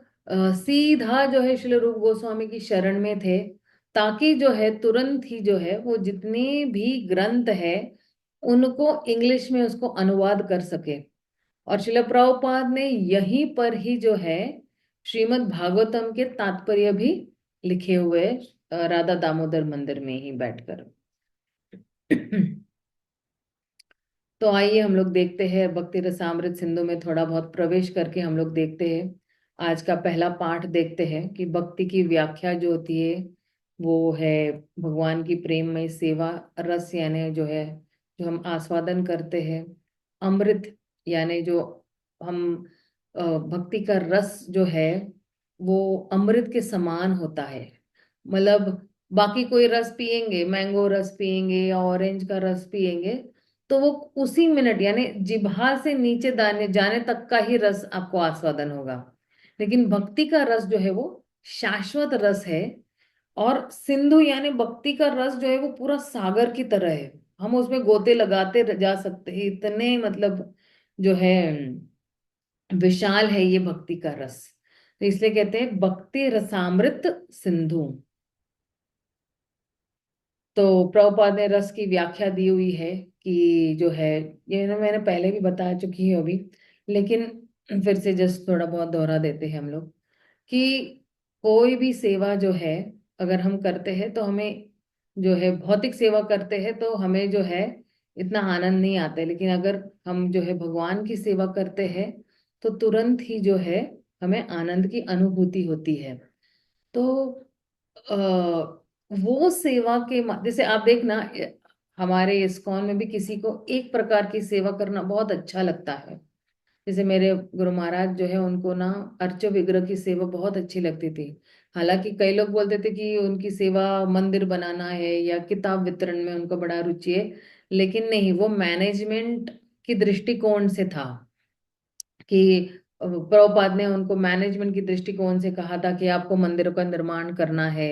सीधा जो है श्रील रूप गोस्वामी की शरण में थे, ताकि जो है तुरंत ही जो है वो जितने भी ग्रंथ है उनको इंग्लिश में उसको अनुवाद कर सके। और श्रील प्रभुपाद ने यहीं पर ही जो है श्रीमद् भागवतम के तात्पर्य भी लिखे हुए राधा दामोदर मंदिर में ही बैठकर। तो आइए हम लोग देखते हैं भक्ति रसामृत सिंधु में थोड़ा बहुत प्रवेश करके हम लोग देखते हैं। आज का पहला पाठ देखते हैं कि भक्ति की व्याख्या जो होती है वो है भगवान की प्रेममय सेवा रस, यानी जो है जो हम आस्वादन करते हैं। अमृत यानी जो हम भक्ति का रस जो है वो अमृत के समान होता है। मतलब बाकी कोई रस पिएंगे, मैंगो रस पिएंगे या ऑरेंज का रस पिएंगे, तो वो उसी मिनट यानी जिह्वा से नीचे दाने जाने तक का ही रस आपको आस्वादन होगा। लेकिन भक्ति का रस जो है वो शाश्वत रस है। और सिंधु यानी भक्ति का रस जो है वो पूरा सागर की तरह है, हम उसमें गोते लगाते जा सकते हैं, इतने मतलब जो है विशाल है ये भक्ति का रस। तो इसलिए कहते हैं भक्ति रसामृत सिंधु। तो प्रभुपाद ने रस की व्याख्या दी हुई है कि जो है ये ना मैंने पहले भी बता चुकी है अभी, लेकिन फिर से जस्ट थोड़ा बहुत दोहरा देते हैं हम लोग कि कोई भी सेवा जो है अगर हम करते हैं तो हमें जो है भौतिक सेवा करते हैं तो हमें जो है इतना आनंद नहीं आता है, लेकिन अगर हम जो है भगवान की सेवा करते हैं तो तुरंत ही जो है हमें आनंद की अनुभूति होती है। तो वो सेवा के जैसे आप देखना हमारे इस्कॉन में भी किसी को एक प्रकार की सेवा करना बहुत अच्छा लगता है। जैसे मेरे गुरु महाराज जो है उनको ना अर्च विग्रह की सेवा बहुत अच्छी लगती थी। हालांकि कई लोग बोलते थे कि उनकी सेवा मंदिर बनाना है या किताब वितरण में उनको बड़ा रुचि है, लेकिन नहीं, वो मैनेजमेंट की दृष्टिकोण से था कि प्रभुपाद ने उनको मैनेजमेंट की दृष्टिकोण से कहा था कि आपको मंदिरों का निर्माण करना है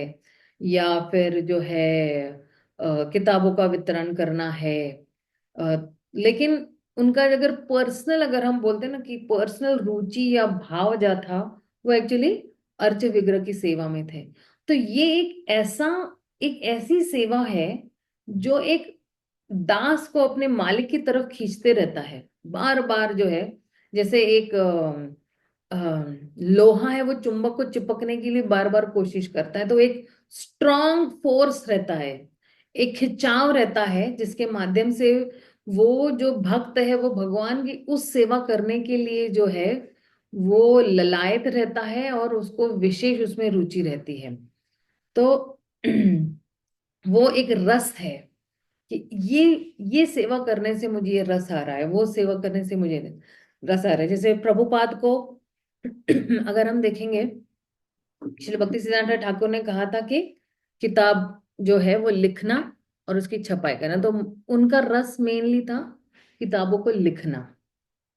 या फिर जो है किताबों का वितरण करना है। लेकिन उनका अगर पर्सनल, अगर हम बोलते हैं ना कि पर्सनल रुचि या भाव जा था, वो एक्चुअली अर्च विग्रह की सेवा में थे। तो ये एक ऐसी सेवा है जो एक दास को अपने मालिक की तरफ खींचते रहता है बार बार जो है। जैसे एक लोहा है, वो चुंबक को चिपकने के लिए बार बार कोशिश करता है, तो एक स्ट्रॉन्ग फोर्स रहता है, एक खिंचाव रहता है जिसके माध्यम से वो जो भक्त है वो भगवान की उस सेवा करने के लिए जो है वो ललायत रहता है और उसको विशेष उसमें रुचि रहती है। तो वो एक रस है कि ये सेवा करने से मुझे ये रस आ रहा है, वो सेवा करने से मुझे रस आ रहा है। जैसे प्रभुपाद को अगर हम देखेंगे, श्री भक्ति सिद्धांत ठाकुर ने कहा था कि किताब जो है वो लिखना और उसकी छपाई करना, तो उनका रस मेनली था किताबों को लिखना।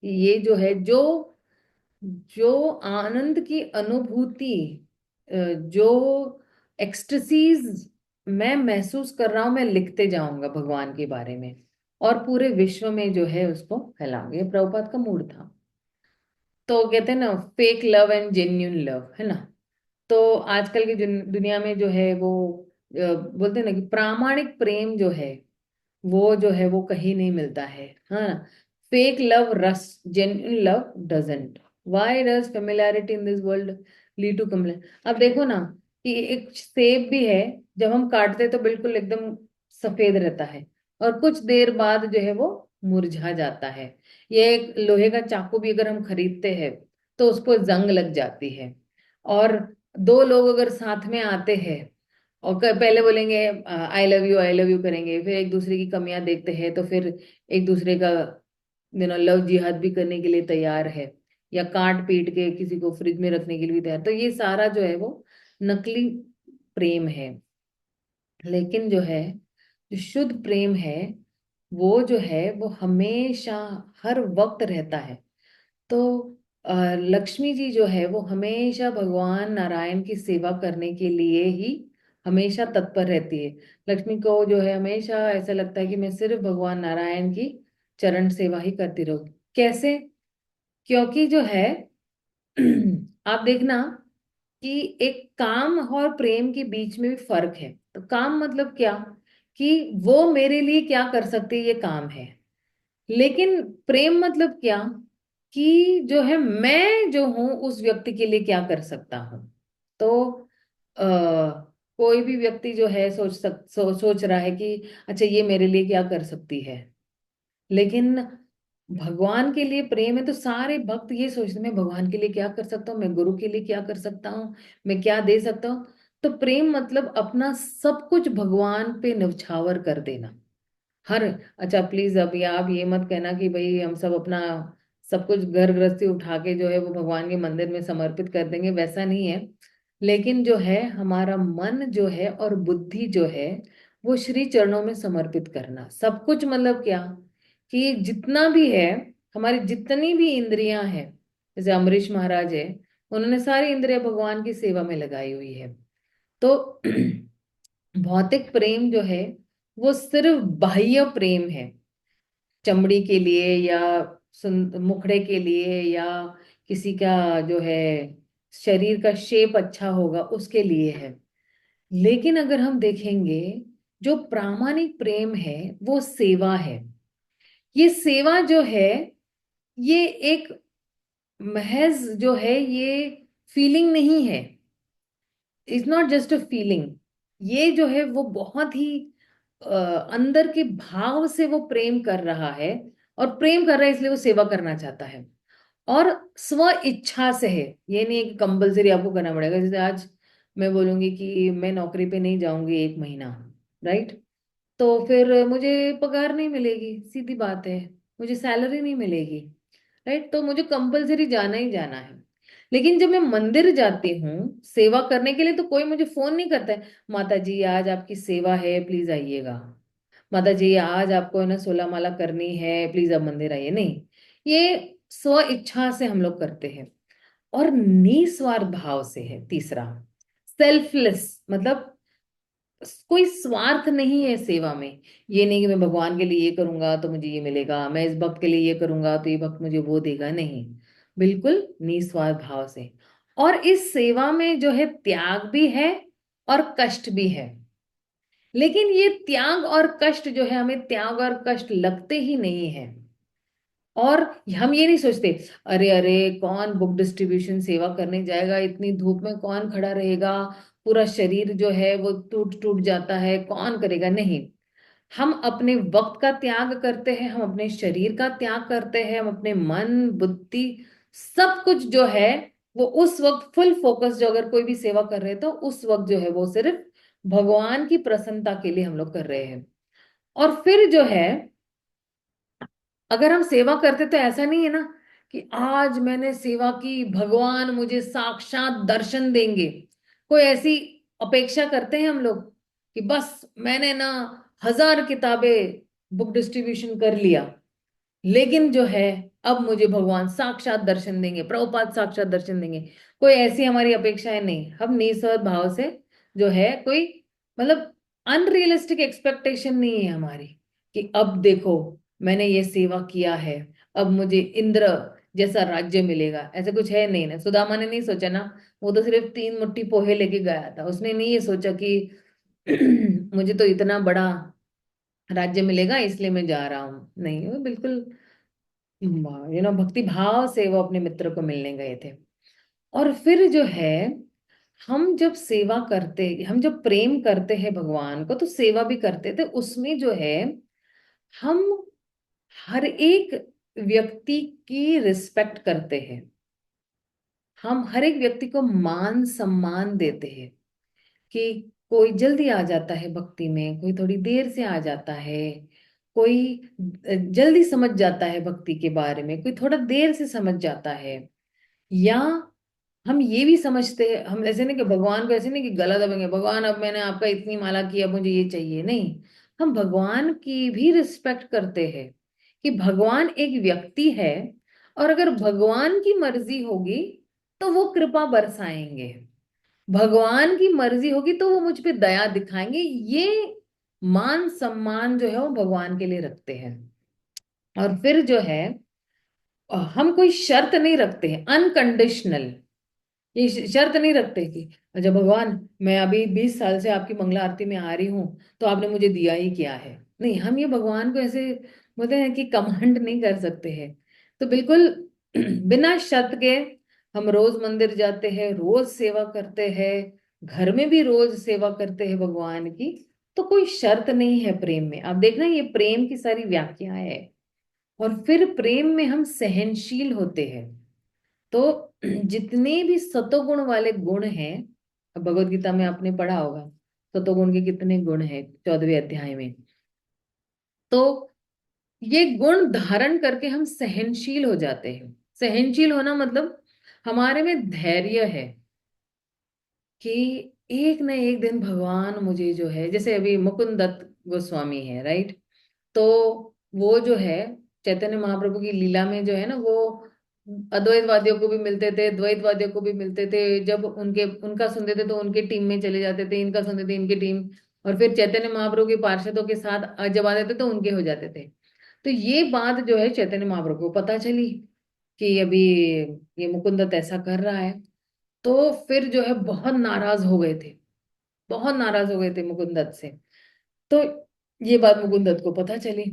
ये जो है जो आनंद की अनुभूति, जो एक्सटेसीज मैं महसूस कर रहा हूं, मैं लिखते जाऊंगा भगवान के बारे में और पूरे विश्व में जो है उसको फैलाऊंगे। ये प्रभुपाद का मूड था। तो कहते हैं ना, fake love and genuine love, है ना। तो आजकल की दुनिया में जो है वो बोलते हैं ना कि प्रामाणिक प्रेम जो है वो जो है वो कहीं नहीं मिलता है, हाँ। Fake love rush, genuine love doesn't. Why does familiarity in this world lead to complain. अब देखो ना कि एक सेब भी है, जब हम काटते तो बिल्कुल एकदम सफेद रहता है और कुछ देर बाद जो है वो मुरझा जाता है। ये एक लोहे का चाकू भी अगर हम खरीदते हैं तो उसको जंग लग जाती है। और दो लोग अगर साथ में आते हैं और पहले बोलेंगे आई लव यू करेंगे, फिर एक दूसरे की कमियां देखते हैं तो फिर एक दूसरे का लव जिहाद भी करने के लिए तैयार है, या काट पीट के किसी को फ्रिज में रखने के लिए भी तैयार। तो ये सारा जो है वो नकली प्रेम है। लेकिन जो है, जो शुद्ध प्रेम है वो जो है वो हमेशा हर वक्त रहता है। तो लक्ष्मी जी जो है वो हमेशा भगवान नारायण की सेवा करने के लिए ही हमेशा तत्पर रहती है। लक्ष्मी को जो है हमेशा ऐसा लगता है कि मैं सिर्फ भगवान नारायण की चरण सेवा ही करती रहूं। कैसे? क्योंकि जो है आप देखना कि एक काम और प्रेम के बीच में भी फर्क है। तो काम मतलब क्या, कि वो मेरे लिए क्या कर सकते हैं, ये काम है। लेकिन प्रेम मतलब क्या, कि जो है मैं जो हूं उस व्यक्ति के लिए क्या कर सकता हूं। तो कोई भी व्यक्ति जो है सोच रहा है कि अच्छा ये मेरे लिए क्या कर सकती है, लेकिन भगवान के लिए प्रेम है तो सारे भक्त ये सोचते हैं मैं भगवान के लिए क्या कर सकता हूँ, मैं गुरु के लिए क्या कर सकता हूँ, मैं क्या दे सकता हूँ। तो प्रेम मतलब अपना सब कुछ भगवान पे न्यौछावर कर देना। हर अच्छा प्लीज अभी आप ये मत कहना कि भाई हम सब अपना सब कुछ घर गृहस्थी उठा के जो है वो भगवान के मंदिर में समर्पित कर देंगे, वैसा नहीं है। लेकिन जो है हमारा मन जो है और बुद्धि जो है वो श्री चरणों में समर्पित करना। सब कुछ मतलब क्या, कि जितना भी है, हमारी जितनी भी इंद्रियां हैं, जैसे अमरीश महाराज है, उन्होंने सारी इंद्रियां भगवान की सेवा में लगाई हुई है। तो भौतिक प्रेम जो है वो सिर्फ बाह्य प्रेम है, चमड़ी के लिए या मुखड़े के लिए या किसी का जो है शरीर का शेप अच्छा होगा उसके लिए है। लेकिन अगर हम देखेंगे जो प्रामाणिक प्रेम है वो सेवा है। ये सेवा जो है ये एक महज जो है ये फीलिंग नहीं है, it's not just a feeling. ये जो है वो बहुत ही अंदर के भाव से वो प्रेम कर रहा है, और प्रेम कर रहा है इसलिए वो सेवा करना चाहता है, और स्व इच्छा से है। ये नहीं है कि कंपलसरी आपको करना पड़ेगा। जैसे आज मैं बोलूंगी कि मैं नौकरी पे नहीं जाऊंगी 1 महीना, राइट, तो फिर मुझे पगार नहीं मिलेगी, सीधी बात है, मुझे सैलरी नहीं मिलेगी, राइट, तो मुझे कंपलसरी जाना ही जाना है। लेकिन जब मैं मंदिर जाती हूँ सेवा करने के लिए, तो कोई मुझे फोन नहीं करता है, माता जी आज आपकी सेवा है प्लीज आइएगा, माता जी आज आपको है ना 16 माला करनी है प्लीज आप मंदिर आइए। नहीं, ये स्व इच्छा से हम लोग करते हैं, और निस्वार्थ भाव से है। तीसरा, सेल्फलेस, मतलब कोई स्वार्थ नहीं है सेवा में। ये नहीं कि मैं भगवान के लिए ये करूंगा तो मुझे ये मिलेगा, मैं इस भक्त के लिए ये करूंगा तो ये भक्त मुझे वो देगा, नहीं, बिल्कुल निस्वार्थ भाव से। और इस सेवा में जो है त्याग भी है और कष्ट भी है। लेकिन ये त्याग और कष्ट जो है, हमें त्याग और कष्ट लगते ही नहीं है। और हम ये नहीं सोचते, अरे अरे कौन बुक डिस्ट्रीब्यूशन सेवा करने जाएगा, इतनी धूप में कौन खड़ा रहेगा, पूरा शरीर जो है वो टूट टूट जाता है, कौन करेगा। नहीं, हम अपने वक्त का त्याग करते हैं, हम अपने शरीर का त्याग करते हैं, हम अपने मन बुद्धि सब कुछ जो है वो उस वक्त फुल फोकस, जो अगर कोई भी सेवा कर रहे हैं तो उस वक्त जो है वो सिर्फ भगवान की प्रसन्नता के लिए हम लोग कर रहे हैं। और फिर जो है अगर हम सेवा करते तो ऐसा नहीं है ना कि आज मैंने सेवा की भगवान मुझे साक्षात दर्शन देंगे। कोई ऐसी अपेक्षा करते हैं हम लोग कि बस मैंने ना 1000 किताबें बुक डिस्ट्रीब्यूशन कर लिया, लेकिन जो है अब मुझे भगवान साक्षात दर्शन देंगे, प्रभुपाद साक्षात दर्शन देंगे। कोई ऐसी हमारी अपेक्षाएं नहीं। हम निस्वार्थ भाव से जो है, कोई मतलब अनरियलिस्टिक एक्सपेक्टेशन नहीं है हमारी कि अब देखो मैंने ये सेवा किया है, अब मुझे इंद्र जैसा राज्य मिलेगा। ऐसा कुछ है नहीं ना। सुदामा ने नहीं सोचा ना, वो तो सिर्फ 3 मुट्ठी पोहे लेके गया था, उसने नहीं ये सोचा कि मुझे तो इतना बड़ा राज्य मिलेगा इसलिए मैं जा रहा हूँ। नहीं, वो बिल्कुल भक्ति भाव से वो अपने मित्र को मिलने गए थे। और फिर जो है हम जब सेवा करते, हम जब प्रेम करते हैं भगवान को, तो सेवा भी करते थे उसमें जो है हम हर एक व्यक्ति की रिस्पेक्ट करते हैं, हम हर एक व्यक्ति को मान सम्मान देते हैं। कि कोई जल्दी आ जाता है भक्ति में, कोई थोड़ी देर से आ जाता है, कोई जल्दी समझ जाता है भक्ति के बारे में, कोई थोड़ा देर से समझ जाता है। या हम ये भी समझते हैं, हम ऐसे नहीं कि भगवान को ऐसे नहीं कि गला दबेंगे, भगवान अब मैंने आपका इतनी माला की अब मुझे ये चाहिए, नहीं। हम भगवान की भी रिस्पेक्ट करते हैं कि भगवान एक व्यक्ति है, और अगर भगवान की मर्जी होगी तो वो कृपा बरसाएंगे, भगवान की मर्जी होगी तो वो मुझ पे दया दिखाएंगे। ये मान सम्मान जो है वो भगवान के लिए रखते हैं। और फिर जो है हम कोई शर्त नहीं रखते हैं, अनकंडीशनल। ये शर्त नहीं रखते कि अच्छा भगवान मैं अभी 20 साल से आपकी मंगला आरती में आ रही हूँ तो आपने मुझे दिया ही क्या है। नहीं, हम ये भगवान को ऐसे बोलते हैं कि कमांड नहीं कर सकते हैं। तो बिल्कुल बिना शर्त के हम रोज मंदिर जाते हैं, रोज सेवा करते हैं, घर में भी रोज सेवा करते हैं भगवान की। तो कोई शर्त नहीं है प्रेम में। आप देखना ये प्रेम की सारी व्याख्याएं है। और फिर प्रेम में हम सहनशील होते हैं। तो जितने भी सतोगुण वाले गुण हैं, अब भगवत गीता में आपने पढ़ा होगा सतोगुण के कितने गुण हैं 14वें अध्याय में। तो ये गुण धारण करके हम सहनशील हो जाते हैं। सहनशील होना मतलब हमारे में धैर्य है कि एक न एक दिन भगवान मुझे जो है, जैसे अभी मुकुंद दत्त गोस्वामी है, राइट, तो वो जो है चैतन्य महाप्रभु की लीला में जो है ना, वो अद्वैतवादियों को भी मिलते थे, द्वैतवादियों को भी मिलते थे। जब उनके उनका सुनते थे तो उनके टीम में चले जाते थे, इनका सुनते थे इनकी टीम, और फिर चैतन्य महाप्रभु के पार्षदों के साथ जब आते थे तो उनके हो जाते थे। तो ये बात जो है चैतन्य महाप्रभु को पता चली कि अभी ये मुकुंद दत्त ऐसा कर रहा है। तो फिर जो है बहुत नाराज हो गए थे, बहुत नाराज हो गए थे मुकुंद दत्त से। तो ये बात मुकुंद दत्त को पता चली।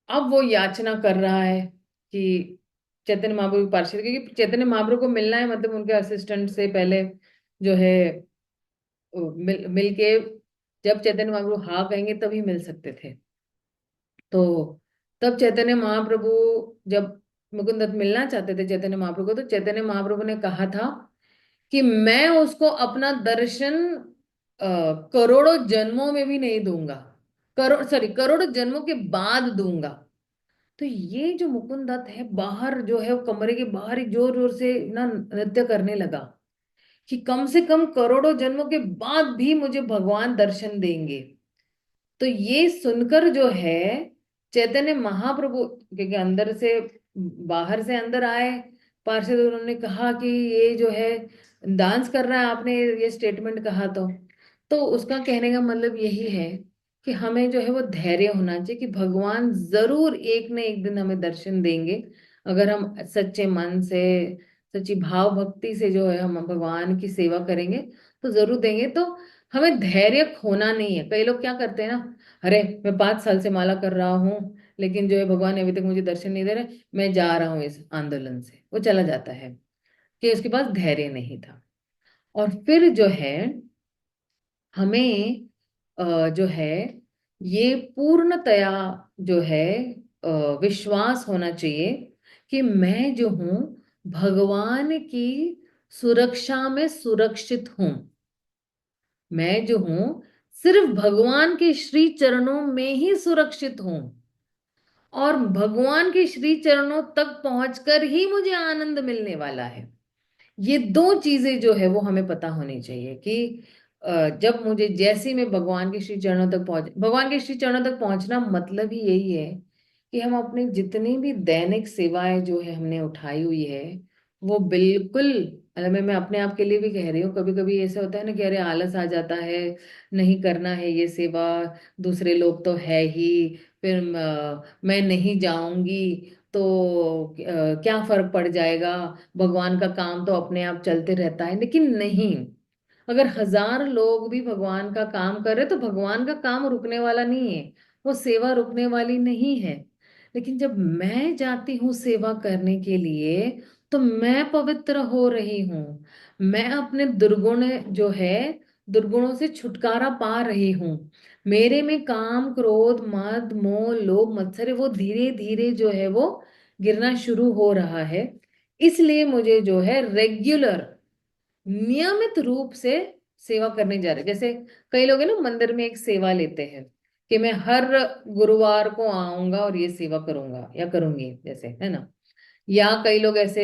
अब वो याचना कर रहा है कि चैतन्य महाप्रभु की पार्षद, क्योंकि चैतन्य महाप्रभु को मिलना है मतलब उनके असिस्टेंट से पहले जो है मिल के जब चैतन्य महाप्रभु हाँ कहेंगे तभी मिल सकते थे। तो तब चैतन्य महाप्रभु जब मुकुंद दत्त मिलना चाहते थे चैतन्य महाप्रभु को, तो चैतन्य महाप्रभु ने कहा था कि मैं उसको अपना दर्शन करोड़ों जन्मों में भी नहीं दूंगा, करोड़ों जन्मों के बाद दूंगा। तो ये जो मुकुंद दत्त है बाहर जो है वो कमरे के बाहर ही जोर जोर से ना नृत्य करने लगा कि कम से कम करोड़ों जन्मों के बाद भी मुझे भगवान दर्शन देंगे। तो ये सुनकर जो है चैतन्य महाप्रभु, क्योंकि अंदर से बाहर से अंदर आए पार्षद, उन्होंने कहा कि ये जो है डांस कर रहा है, आपने ये स्टेटमेंट कहा तो उसका कहने का मतलब यही है कि हमें जो है वो धैर्य होना चाहिए कि भगवान जरूर एक न एक दिन हमें दर्शन देंगे। अगर हम सच्चे मन से सच्ची भाव भक्ति से जो है हम भगवान की सेवा करेंगे तो जरूर देंगे। तो हमें धैर्य खोना नहीं है। कई लोग क्या करते हैं ना, अरे मैं 5 साल से माला कर रहा हूँ लेकिन जो है भगवान ने अभी तक मुझे दर्शन नहीं दे रहे, मैं जा रहा हूँ इस आंदोलन से, वो चला जाता है कि उसके पास धैर्य नहीं था। और फिर जो है हमें जो है ये पूर्णतया जो है विश्वास होना चाहिए कि मैं जो हूं भगवान की सुरक्षा में सुरक्षित हूं। मैं जो हूं सिर्फ भगवान के श्री चरणों में ही सुरक्षित हूं, और भगवान के श्री चरणों तक पहुंचकर ही मुझे आनंद मिलने वाला है। ये दो चीजें जो है वो हमें पता होनी चाहिए कि जब मुझे जैसे ही मैं भगवान के श्री चरणों तक पहुंच, भगवान के श्री चरणों तक पहुंचना मतलब ही यही है कि हम अपनी जितनी भी दैनिक सेवाएं जो है हमने उठाई हुई है वो बिल्कुल, मतलब मैं अपने आप के लिए भी कह रही हूँ, कभी कभी ऐसा होता है ना कि अरे आलस आ जाता है, नहीं करना है ये सेवा, दूसरे लोग तो है ही, फिर मैं नहीं जाऊंगी तो क्या फर्क पड़ जाएगा, भगवान का काम तो अपने आप चलते रहता है। लेकिन नहीं, अगर 1000 लोग भी भगवान का काम करे तो भगवान का काम रुकने वाला नहीं है, वो सेवा रुकने वाली नहीं है। लेकिन जब मैं जाती हूँ सेवा करने के लिए तो मैं पवित्र हो रही हूँ, मैं अपने दुर्गुण जो है दुर्गुणों से छुटकारा पा रही हूँ, मेरे में काम क्रोध मद मोह लोभ मत्सर वो धीरे धीरे जो है वो गिरना शुरू हो रहा है। इसलिए मुझे जो है रेगुलर नियमित रूप से सेवा करने जा रहे। जैसे कई लोग है ना मंदिर में एक सेवा लेते हैं कि मैं हर गुरुवार को आऊंगा और ये सेवा करूंगा या करूंगी, जैसे है ना। या कई लोग ऐसे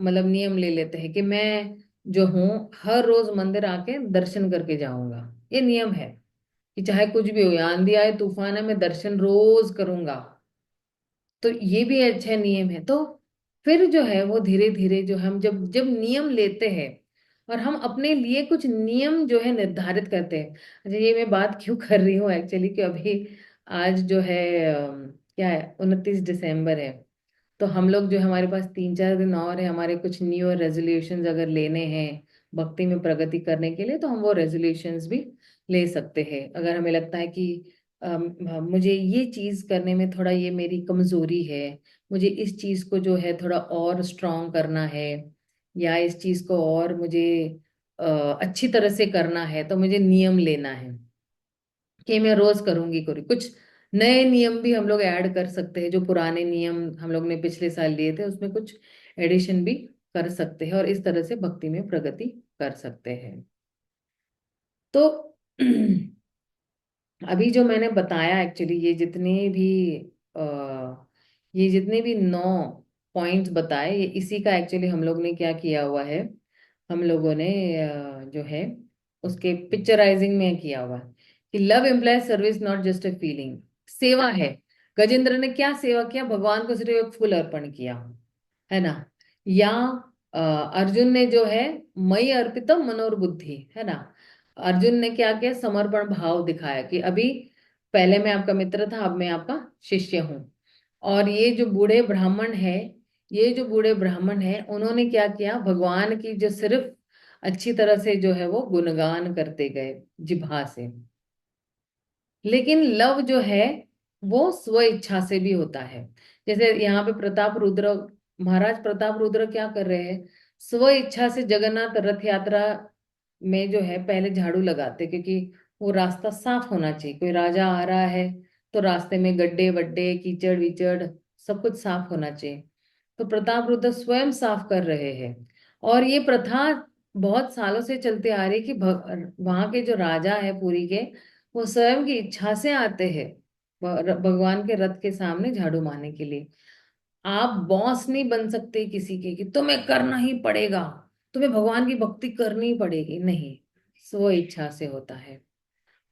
मतलब नियम ले लेते हैं कि मैं जो हूँ हर रोज मंदिर आके दर्शन करके जाऊंगा। ये नियम है कि चाहे कुछ भी हो, आंधी आए तूफान है, मैं दर्शन रोज करूंगा। तो ये भी अच्छा नियम है। तो फिर जो है वो धीरे धीरे जो हम जब जब नियम लेते हैं और हम अपने लिए कुछ नियम जो है निर्धारित करते हैं। अच्छा, ये मैं बात क्यों कर रही हूँ एक्चुअली कि अभी आज जो है क्या है 29 दिसंबर है, तो हम लोग जो हमारे पास 3-4 दिन और है, हमारे कुछ न्यू ईयर रेजोल्यूशंस अगर लेने हैं भक्ति में प्रगति करने के लिए तो हम वो रेजोल्यूशंस भी ले सकते हैं। अगर हमें लगता है कि मुझे ये चीज करने में थोड़ा ये मेरी कमजोरी है, मुझे इस चीज को जो है थोड़ा और स्ट्रांग करना है, या इस चीज को और मुझे अ, अच्छी तरह से करना है, तो मुझे नियम लेना है कि मैं रोज करूंगी करूँ कुछ नए नियम भी हम लोग ऐड कर सकते हैं। जो पुराने नियम हम लोग ने पिछले साल लिए थे उसमें कुछ एडिशन भी कर सकते हैं और इस तरह से भक्ति में प्रगति कर सकते हैं। तो अभी जो मैंने बताया एक्चुअली ये जितने भी 9 पॉइंट्स बताए, ये इसी का एक्चुअली हम लोग ने क्या किया हुआ है, हम लोगों ने जो है उसके पिक्चराइजिंग में किया हुआ है कि love implies service not just a feeling, सेवा है। गजेंद्र ने क्या सेवा किया, भगवान को सिर्फ एक फूल अर्पण किया, है ना। या अर्जुन ने जो है मई अर्पितम मनोरबुद्धि, है ना। अर्जुन ने क्या किया, समर्पण भाव दिखाया कि अभी पहले मैं आपका मित्र था, अब मैं आपका शिष्य हूँ। और ये जो बूढ़े ब्राह्मण है उन्होंने क्या किया, भगवान की जो सिर्फ अच्छी तरह से जो है वो गुणगान करते गए जिभा से। लेकिन लव जो है वो स्व इच्छा से भी होता है। जैसे यहाँ पे प्रताप रुद्र महाराज प्रताप रुद्र क्या कर रहे हैं, स्व इच्छा से जगन्नाथ रथ यात्रा में जो है पहले झाड़ू लगाते, क्योंकि वो रास्ता साफ होना चाहिए। कोई राजा आ रहा है तो रास्ते में गड्ढे वड्ढे कीचड़ विचड़ सब कुछ साफ होना चाहिए। तो प्रताप रुद्र स्वयं साफ कर रहे हैं। और ये प्रथा बहुत सालों से चलते आ रही है कि वहां के जो राजा है पुरी के, वो स्वयं की इच्छा से आते हैं भगवान के रथ के सामने झाड़ू मारने के लिए। आप बॉस नहीं बन सकते किसी के कि तुम्हें करना ही पड़ेगा, तुम्हें भगवान की भक्ति करनी ही पड़ेगी, नहीं। स्व इच्छा से होता है।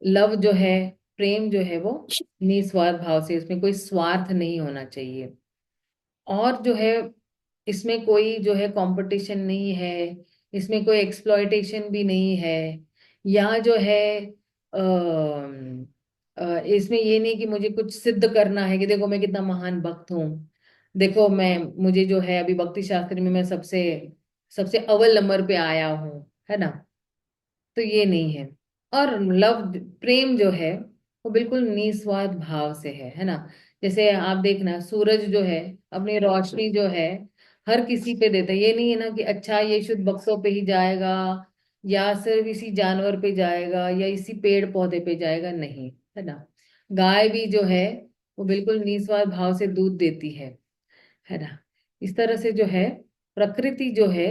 लव जो है, प्रेम जो है, वो निस्वार्थ भाव से, इसमें कोई स्वार्थ नहीं होना चाहिए। और जो है इसमें कोई जो है कंपटीशन नहीं है, इसमें कोई एक्सप्लॉयटेशन भी नहीं है, या जो है इसमें ये नहीं कि मुझे कुछ सिद्ध करना है कि देखो मैं कितना महान भक्त हूँ, देखो मैं, मुझे जो है अभी भक्ति शास्त्र में मैं सबसे सबसे अव्वल नंबर पे आया हूँ, है ना। तो ये नहीं है। और लव, प्रेम जो है वो बिल्कुल निस्वार्थ भाव से है ना। जैसे आप देखना, सूरज जो है अपनी रोशनी जो है हर किसी पे देता है। ये नहीं है ना कि अच्छा ये शुद्ध भक्तों पे ही जाएगा, या सिर्फ इसी जानवर पे जाएगा, या इसी पेड़ पौधे पे जाएगा, नहीं, है ना। गाय भी जो है वो बिल्कुल निस्वार्थ भाव से दूध देती है ना। इस तरह से जो है प्रकृति जो है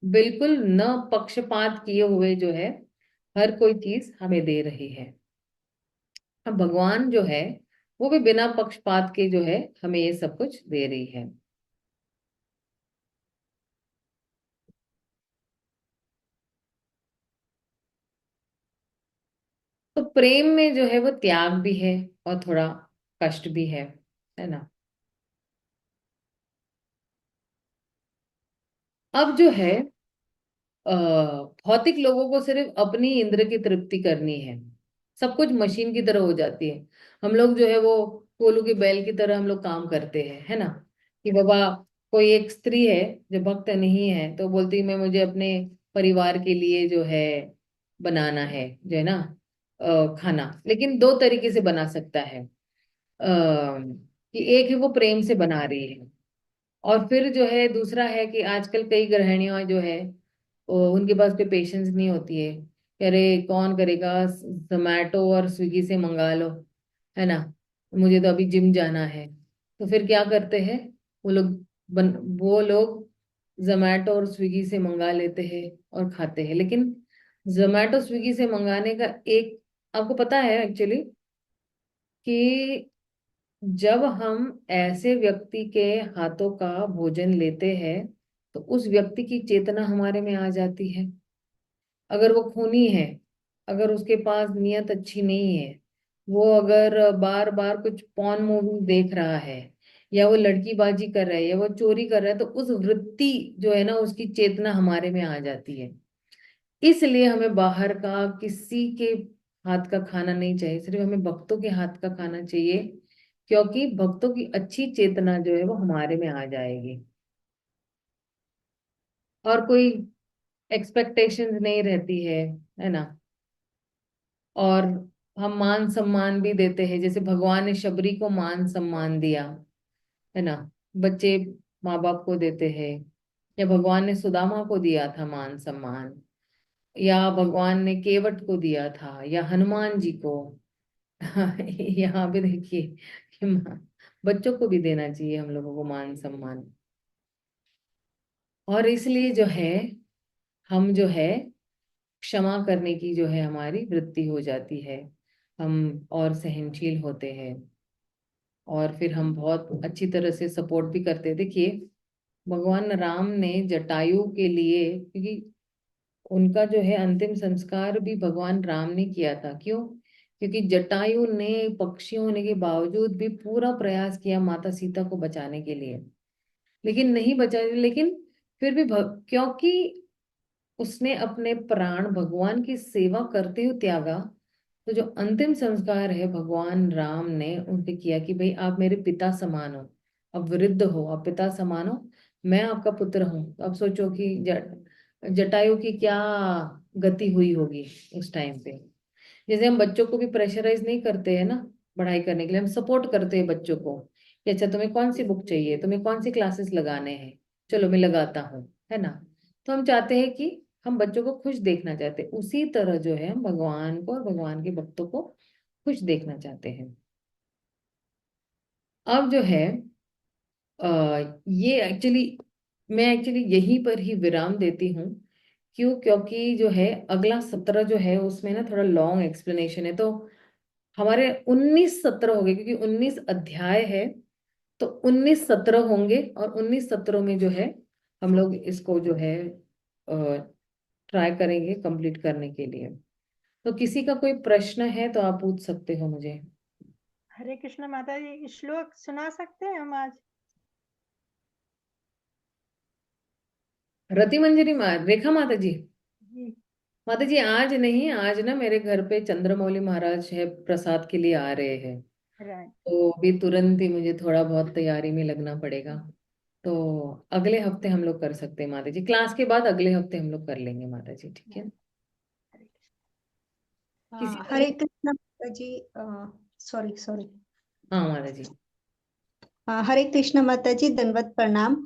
बिल्कुल न पक्षपात किए हुए जो है हर कोई चीज हमें दे रही है। अब भगवान जो है वो भी बिना पक्षपात के जो है हमें ये सब कुछ दे रही है। तो प्रेम में जो है वो त्याग भी है और थोड़ा कष्ट भी है ना। अब जो है अ, भौतिक लोगों को सिर्फ अपनी इंद्र की तृप्ति करनी है, सब कुछ मशीन की तरह हो जाती है। हम लोग जो है वो कोलू की बैल की तरह हम लोग काम करते हैं, है ना। कि बाबा कोई एक स्त्री है जो भक्त नहीं है तो बोलती मैं, मुझे अपने परिवार के लिए जो है बनाना है जो है ना खाना, लेकिन दो तरीके से बना सकता है। कि एक है वो प्रेम से बना रही है, और फिर जो है दूसरा है कि आजकल कई गृहिणियां जो है उनके पास कोई पेशेंस नहीं होती है कि अरे कौन करेगा, जोमैटो और स्विगी से मंगा लो, है ना, मुझे तो अभी जिम जाना है। तो फिर क्या करते हैं वो लोग, वो लोग जोमैटो और स्विगी से मंगा लेते हैं और खाते हैं। लेकिन जोमैटो स्विगी से मंगाने का एक, आपको पता है एक्चुअली कि जब हम ऐसे व्यक्ति के हाथों का भोजन लेते हैं तो उस व्यक्ति की चेतना हमारे में आ जाती है। अगर वो खूनी है, अगर उसके पास नियत अच्छी नहीं है, वो अगर बार बार कुछ पॉर्न मूवी देख रहा है, या वो लड़कीबाजी कर रहा है, या वो चोरी कर रहा है, तो उस वृत्ति जो है ना उसकी चेतना हमारे में आ जाती है। इसलिए हमें बाहर का किसी के हाथ का खाना नहीं चाहिए, सिर्फ हमें भक्तों के हाथ का खाना चाहिए, क्योंकि भक्तों की अच्छी चेतना जो है वो हमारे में आ जाएगी। और कोई एक्सपेक्टेशंस नहीं रहती है ना। और हम मान सम्मान भी देते हैं, जैसे भगवान ने शबरी को मान सम्मान दिया, है ना। बच्चे माँ बाप को देते हैं, या भगवान ने सुदामा को दिया था मान सम्मान, या भगवान ने केवट को दिया था, या हनुमान जी को। यहाँ पे देखिए कि बच्चों को भी देना चाहिए हम लोगों को मान सम्मान। और इसलिए जो है हम जो है क्षमा करने की जो है हमारी वृत्ति हो जाती है, हम और सहनशील होते हैं, और फिर हम बहुत अच्छी तरह से सपोर्ट भी करते हैं। देखिए भगवान राम ने जटायु के लिए, क्योंकि उनका जो है अंतिम संस्कार भी भगवान राम ने किया था। क्यों? क्योंकि जटायु ने पक्षी होने के बावजूद भी पूरा प्रयास किया माता सीता को बचाने के लिए, लेकिन नहीं बचा। लेकिन फिर भी क्योंकि उसने अपने प्राण भगवान की सेवा करते हुए त्यागा, तो जो अंतिम संस्कार है भगवान राम ने उनपे किया कि भाई आप मेरे पिता समान हो, अब वृद्ध हो, आप पिता समान हो, मैं आपका पुत्र हूँ। तो अब सोचो कि जटायु की क्या गति हुई होगी उस टाइम पे। जैसे हम बच्चों को भी प्रेशराइज नहीं करते हैं ना पढ़ाई करने के लिए, हम सपोर्ट करते हैं बच्चों को कि अच्छा तुम्हें कौन सी बुक चाहिए, तुम्हें कौन सी क्लासेस लगाने हैं, चलो मैं लगाता हूँ, है ना। तो हम चाहते हैं कि हम बच्चों को खुश देखना चाहते हैं, उसी तरह जो है हम भगवान को और भगवान के भक्तों को खुश देखना चाहते हैं। अब जो है ये एक्चुअली मैं एक्चुअली यहीं पर ही विराम देती हूँ। क्यों? क्योंकि जो है अगला सत्र जो है उसमें ना थोड़ा लॉन्ग एक्सप्लेनेशन है, तो हमारे 19 सत्र हो गए क्योंकि 19 अध्याय है। तो 19 सत्र होंगे और 19 सत्रों में जो है हम लोग इसको जो है ट्राई करेंगे कंप्लीट करने के लिए। तो किसी का कोई प्रश्न है तो आप पूछ सकते हो मुझे। हरे कृष्ण माता जी, श्लोक सुना सकते हैं हम आज? रति मंजरी रेखा माता जी। जी। माता जी आज नहीं, आज ना मेरे घर पे चंद्रमौली महाराज है, प्रसाद के लिए आ रहे हैं। राइट। तो अभी तुरंत ही मुझे थोड़ा बहुत तैयारी में लगना पड़ेगा। तो अगले हफ्ते हम लोग कर सकते हैं माता जी, क्लास के बाद अगले हफ्ते हम लोग कर लेंगे माता जी, ठीक है। हरे कृष्ण। किसी को हरे कृष्ण माता जी। Sorry sorry. हाँ माता जी। हरे कृष्ण माता जी, दंडवत प्रणाम।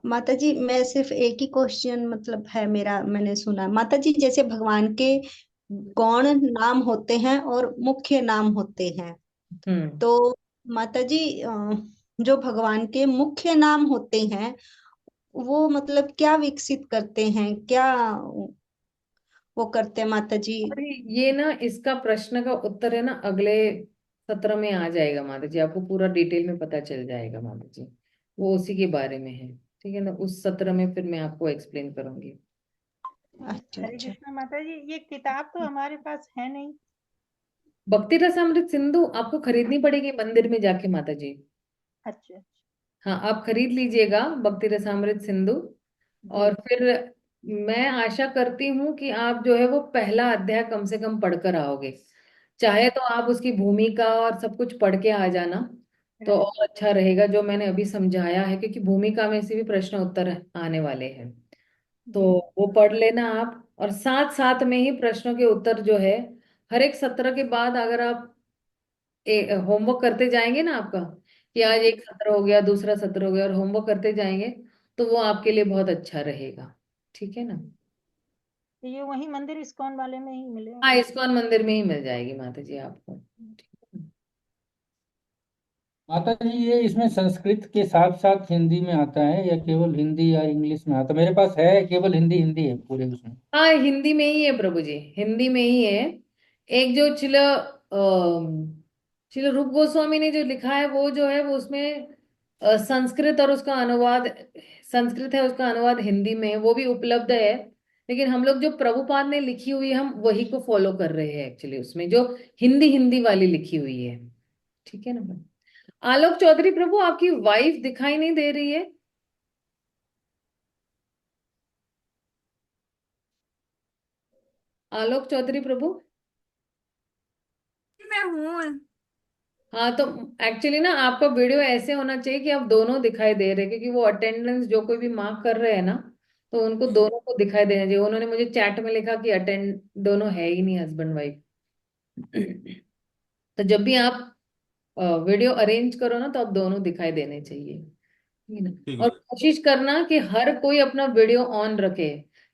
माता जी, मैं सिर्फ एक ही क्वेश्चन मतलब है मेरा, मैंने सुना माता जी जैसे भगवान के गौण नाम होते हैं और मुख्य नाम होते हैं, हम्म। तो माता जी जो भगवान के मुख्य नाम होते हैं वो मतलब क्या विकसित करते हैं, क्या वो करते हैं माता जी? अरे ये ना इसका प्रश्न का उत्तर है ना अगले सत्र में आ जाएगा माता जी, आपको पूरा डिटेल में पता चल जाएगा माता जी। वो उसी के बारे में है, ठीक है ना। उस सत्र में फिर मैं आपको एक्सप्लेन करूंगी। अच्छा हरे अच्छा। कृष्ण माता जी, ये किताब तो हमारे पास है नहीं। भक्ति रसामृत सिंधु आपको खरीदनी पड़ेगी मंदिर में जाके माता जी। अच्छा अच्छा। हाँ आप खरीद लीजिएगा भक्ति रसामृत सिंधु। और जी। फिर मैं आशा करती हूँ कि आप जो है वो पहला अध्याय कम से कम पढ़कर आओगे। चाहे तो आप उसकी भूमिका और सब कुछ पढ़ के आ जाना तो राइट। और अच्छा रहेगा, जो मैंने अभी समझाया है, क्योंकि भूमिका में से भी प्रश्न उत्तर आने वाले हैं। तो जी। वो पढ़ लेना आप, और साथ साथ में ही प्रश्नों के उत्तर जो है हर एक सत्र के बाद अगर आप होमवर्क करते जाएंगे ना आपका, कि आज एक सत्र हो गया दूसरा सत्र हो गया और होमवर्क करते जाएंगे, तो वो आपके लिए बहुत अच्छा रहेगा, ठीक है ना। तो ये वही मंदिर इस्कॉन वाले में ही मिलेगा हाँ क्या? इस्कॉन मंदिर में ही मिल जाएगी माता जी आपको, ठीक है ना? माता जी ये इसमें संस्कृत के साथ साथ हिंदी में आता है या केवल हिंदी या इंग्लिश में आता है? मेरे पास है केवल हिंदी, हिंदी है पूरे उसमें। हाँ हिंदी में ही है प्रभु जी, हिंदी में ही है। एक जो चिल रूप गोस्वामी ने जो लिखा है वो जो है वो उसमें संस्कृत और उसका अनुवाद, संस्कृत है उसका अनुवाद हिंदी में है, वो भी उपलब्ध है। लेकिन हम लोग जो प्रभुपाद ने लिखी हुई है हम वही को फॉलो कर रहे हैं एक्चुअली, उसमें जो हिंदी हिंदी वाली लिखी हुई है, ठीक है ना। आलोक चौधरी प्रभु आपकी वाइफ दिखाई नहीं दे रही है। आलोक चौधरी प्रभु। मैं हूँ। हाँ तो एक्चुअली ना आपका वीडियो ऐसे होना चाहिए कि आप दोनों दिखाई दे रहे हैं, क्योंकि वो अटेंडेंस जो कोई भी मार्क कर रहे हैं ना, तो उनको दोनों को दिखाई देना चाहिए। उन्होंने मुझे चैट में लिखा कि अटेंड दोनों है ही नहीं हस्बैंड वाइफ। तो जब भी आप वीडियो अरेंज करो ना तो आप दोनों दिखाई देने चाहिए, ठीक है ना। ठीक और है। कोशिश करना कि हर कोई अपना वीडियो ऑन रखे,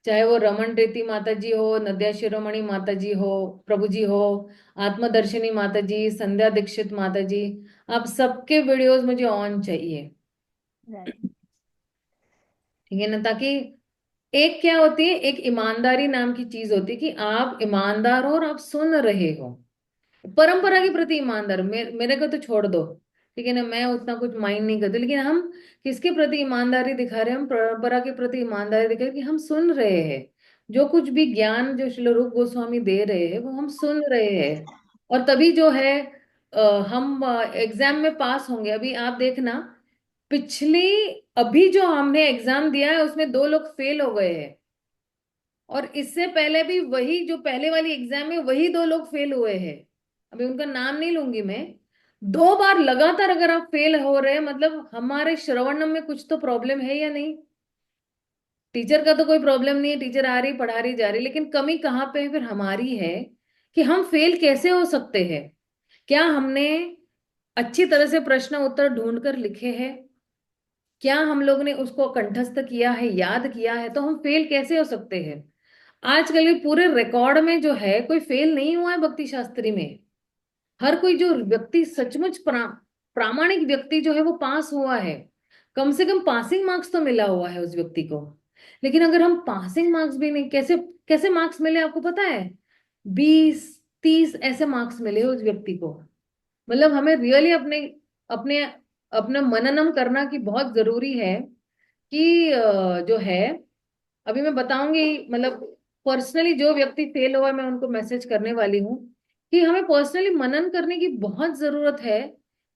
चाहे वो रमन रेती माता जी हो, नद्या शिरोमणि माता जी हो, प्रभु जी हो, आत्मदर्शिनी माता जी, संध्या दीक्षित माता जी, आप सबके वीडियोस मुझे ऑन चाहिए, राइट। ठीक है ना। ताकि एक क्या होती है, एक ईमानदारी नाम की चीज होती है कि आप ईमानदार हो और आप सुन रहे हो। परंपरा के प्रति ईमानदार, मेरे को तो छोड़ दो, ठीक है ना, मैं उतना कुछ माइंड नहीं करती, लेकिन हम किसके प्रति ईमानदारी दिखा रहे हैं, हम परंपरा के प्रति ईमानदारी दिखा रहे हैं कि हम सुन रहे हैं जो कुछ भी ज्ञान जो श्री रूप गोस्वामी दे रहे हैं वो हम सुन रहे हैं। और तभी जो है हम एग्जाम में पास होंगे। अभी आप देखना पिछली, अभी जो हमने एग्जाम दिया है उसमें 2 लोग फेल हो गए हैं, और इससे पहले भी वही जो पहले वाली एग्जाम में वही 2 लोग फेल हुए हैं। अभी उनका नाम नहीं लूंगी मैं। 2 बार लगातार अगर आप फेल हो रहे हैं मतलब हमारे श्रवणम में कुछ तो प्रॉब्लम है या नहीं। टीचर का तो कोई प्रॉब्लम नहीं है, टीचर आ रही पढ़ा रही जा रही, लेकिन कमी कहाँ पे है फिर हमारी है कि हम फेल कैसे हो सकते हैं। क्या हमने अच्छी तरह से प्रश्न उत्तर ढूंढ कर लिखे हैं? क्या हम लोग ने उसको कंठस्थ किया है, याद किया है, तो हम फेल कैसे हो सकते हैं? आजकल के पूरे रिकॉर्ड में जो है कोई फेल नहीं हुआ है भक्ति शास्त्री में। हर कोई जो व्यक्ति सचमुच प्रामाणिक व्यक्ति जो है वो पास हुआ है। कम से कम पासिंग मार्क्स तो मिला हुआ है उस व्यक्ति को। लेकिन अगर हम पासिंग मार्क्स भी नहीं, कैसे कैसे मार्क्स मिले आपको पता है? 20-30 ऐसे मार्क्स मिले उस व्यक्ति को। मतलब हमें रियली अपने अपने अपना मननम करना की बहुत जरूरी है कि जो है, अभी मैं बताऊंगी, मतलब पर्सनली जो व्यक्ति फेल हुआ है मैं उनको मैसेज करने वाली हूँ कि हमें पर्सनली मनन करने की बहुत जरूरत है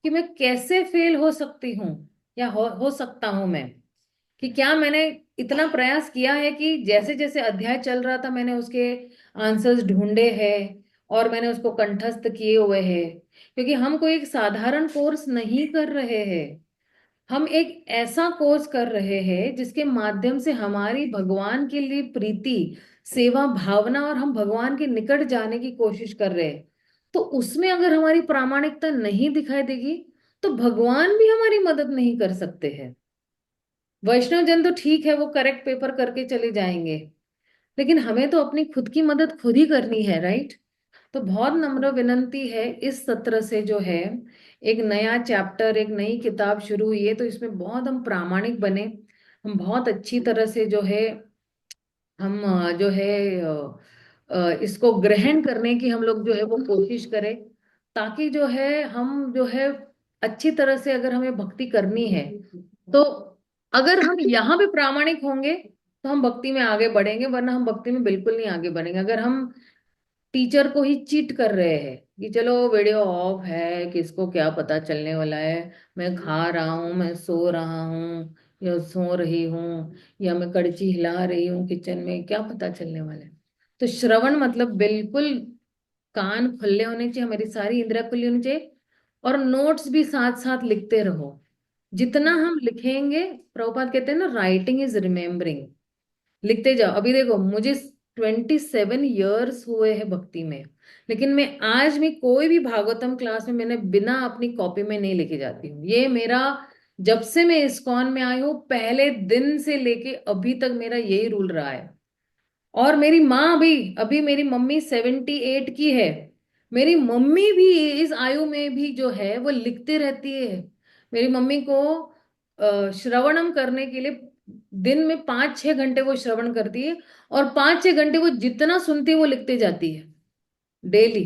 कि मैं कैसे फेल हो सकती हूँ या हो सकता हूँ मैं, कि क्या मैंने इतना प्रयास किया है कि जैसे जैसे अध्याय चल रहा था मैंने उसके आंसर्स ढूंढे हैं और मैंने उसको कंठस्थ किए हुए हैं। क्योंकि हम कोई एक साधारण कोर्स नहीं कर रहे हैं, हम एक ऐसा कोर्स कर रहे हैं जिसके माध्यम से हमारी भगवान के लिए प्रीति, सेवा भावना और हम भगवान के निकट जाने की कोशिश कर रहे हैं। तो उसमें अगर हमारी प्रामाणिकता नहीं दिखाई देगी तो भगवान भी हमारी मदद नहीं कर सकते हैं। वैष्णव जन तो ठीक है, वो करेक्ट पेपर करके चले जाएंगे, लेकिन हमें तो अपनी खुद की मदद खुद ही करनी है, राइट? तो बहुत नम्र विनंती है, इस सत्र से जो है एक नया चैप्टर, एक नई किताब शुरू हुई है, तो इसमें बहुत हम प्रामाणिक बने, हम बहुत अच्छी तरह से जो है हम जो है इसको ग्रहण करने की हम लोग जो है वो कोशिश करें, ताकि जो है हम जो है अच्छी तरह से, अगर हमें भक्ति करनी है तो अगर हम यहाँ भी प्रामाणिक होंगे तो हम भक्ति में आगे बढ़ेंगे, वरना हम भक्ति में बिल्कुल नहीं आगे बढ़ेंगे। अगर हम टीचर को ही चीट कर रहे हैं कि चलो वीडियो ऑफ है, किसको क्या पता चलने वाला है, मैं खा रहा हूँ, मैं सो रहा हूँ या सो रही हूँ, या मैं कड़ची हिला रही हूँ किचन में, क्या पता चलने वाला है? तो श्रवण मतलब बिल्कुल कान खुले होने चाहिए, हमारी सारी इंद्रियां खुली होनी चाहिए, और नोट्स भी साथ साथ लिखते रहो। जितना हम लिखेंगे, प्रभुपाद कहते हैं ना, राइटिंग इज रिमेम्बरिंग, लिखते जाओ। अभी देखो, मुझे 27 years हुए हैं भक्ति में, लेकिन मैं आज भी कोई भी भागवतम क्लास में मैंने बिना अपनी कॉपी में नहीं लेके जाती हूँ। ये मेरा, जब से मैं इस्कॉन में आई हूँ पहले दिन से लेके अभी तक मेरा यही रूल रहा है। और मेरी माँ भी, अभी मेरी मम्मी 78 की है, मेरी मम्मी भी इस आयु में भी जो है वो लिखते रहती है। मेरी मम्मी को श्रवणम करने के लिए दिन में 5-6 घंटे वो श्रवण करती है, और 5-6 घंटे वो जितना सुनती है वो लिखते जाती है डेली।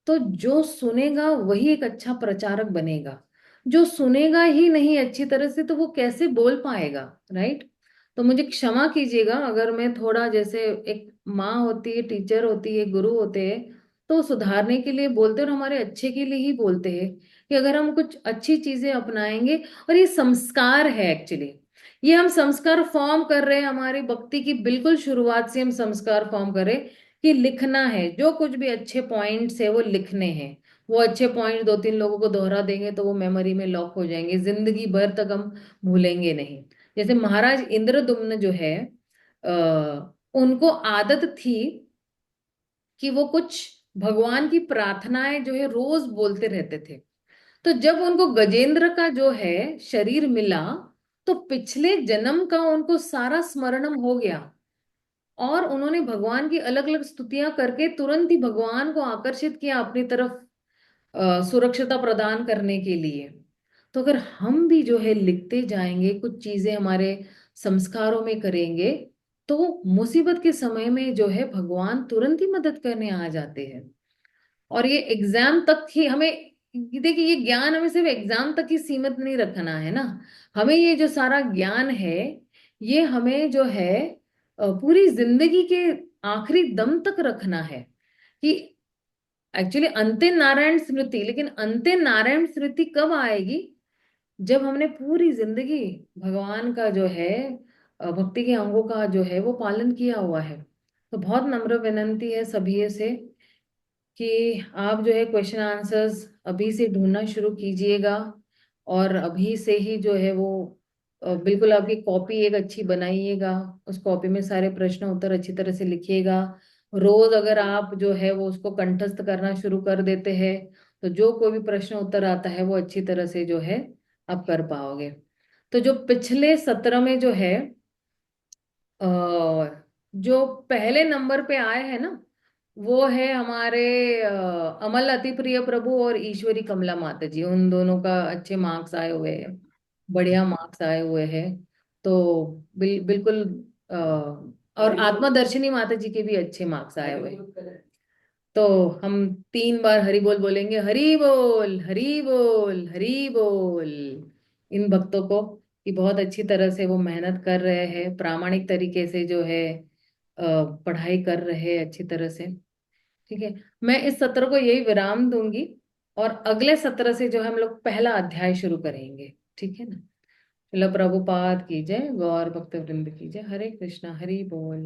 तो जो सुनेगा वही एक अच्छा प्रचारक बनेगा, जो सुनेगा ही नहीं अच्छी तरह से तो वो कैसे बोल पाएगा, राइट? तो मुझे क्षमा कीजिएगा अगर मैं थोड़ा, जैसे एक माँ होती है, टीचर होती है, गुरु होते हैं, तो सुधारने के लिए बोलते हैं और हमारे अच्छे के लिए ही बोलते हैं कि अगर हम कुछ अच्छी चीजें अपनाएंगे, और ये संस्कार है एक्चुअली, ये हम संस्कार फॉर्म कर रहे हैं, हमारी भक्ति की बिल्कुल शुरुआत से हम संस्कार फॉर्म कर रहे हैं कि लिखना है, जो कुछ भी अच्छे पॉइंट्स है वो लिखने हैं। वो अच्छे पॉइंट 2-3 लोगों को दोहरा देंगे तो वो मेमोरी में लॉक हो जाएंगे, जिंदगी भर तक हम भूलेंगे नहीं। जैसे महाराज इंद्रदुम्न जो है, उनको आदत थी कि वो कुछ भगवान की प्रार्थनाएं जो है रोज बोलते रहते थे। तो जब उनको गजेंद्र का जो है शरीर मिला तो पिछले जन्म का उनको सारा स्मरणम हो गया, और उन्होंने भगवान की अलग अलग स्तुतियां करके तुरंत ही भगवान को आकर्षित किया अपनी तरफ, सुरक्षता प्रदान करने के लिए। तो अगर हम भी जो है लिखते जाएंगे, कुछ चीजें हमारे संस्कारों में करेंगे, तो मुसीबत के समय में जो है भगवान तुरंत ही मदद करने आ जाते हैं। और ये एग्जाम तक ही हमें, देखिए ये ज्ञान हमें सिर्फ एग्जाम तक ही सीमित नहीं रखना है ना, हमें ये जो सारा ज्ञान है ये हमें जो है पूरी जिंदगी के आखिरी दम तक रखना है। कि एक्चुअली अंते नारायण स्मृति, लेकिन अंते नारायण स्मृति कब आएगी? जब हमने पूरी जिंदगी भगवान का जो है भक्ति के अंगों का जो है वो पालन किया हुआ है। तो बहुत नम्र विनंती है सभी से कि आप जो है क्वेश्चन आंसर्स अभी से ढूंढना शुरू कीजिएगा, और अभी से ही जो है वो बिल्कुल आपकी कॉपी एक अच्छी बनाइएगा, उस कॉपी में सारे प्रश्न उत्तर अच्छी तरह से लिखिएगा। रोज अगर आप जो है वो उसको कंठस्थ करना शुरू कर देते हैं तो जो कोई भी प्रश्न उत्तर आता है वो अच्छी तरह से जो है आप कर पाओगे। तो जो पिछले सत्र में जो है जो पहले नंबर पे आए हैं ना, वो है हमारे अमल अति प्रिय प्रभु और ईश्वरी कमला माता जी। उन दोनों का अच्छे मार्क्स आए हुए हैं, बढ़िया मार्क्स आए हुए हैं। तो बिल्कुल और आत्मदर्शिनी माता जी के भी अच्छे मार्क्स आए हुए हैं। तो हम 3 बार हरि बोल बोलेंगे, हरि बोल हरि बोल हरि बोल, इन भक्तों को कि बहुत अच्छी तरह से वो मेहनत कर रहे हैं, प्रामाणिक तरीके से जो है पढ़ाई कर रहे हैं अच्छी तरह से। ठीक है, मैं इस सत्र को यही विराम दूंगी और अगले सत्र से जो हम लोग पहला अध्याय शुरू करेंगे। ठीक है ना। शिला प्रभुपाद की जय, गौर भक्त वृंद की जय। हरे कृष्णा, हरि बोल।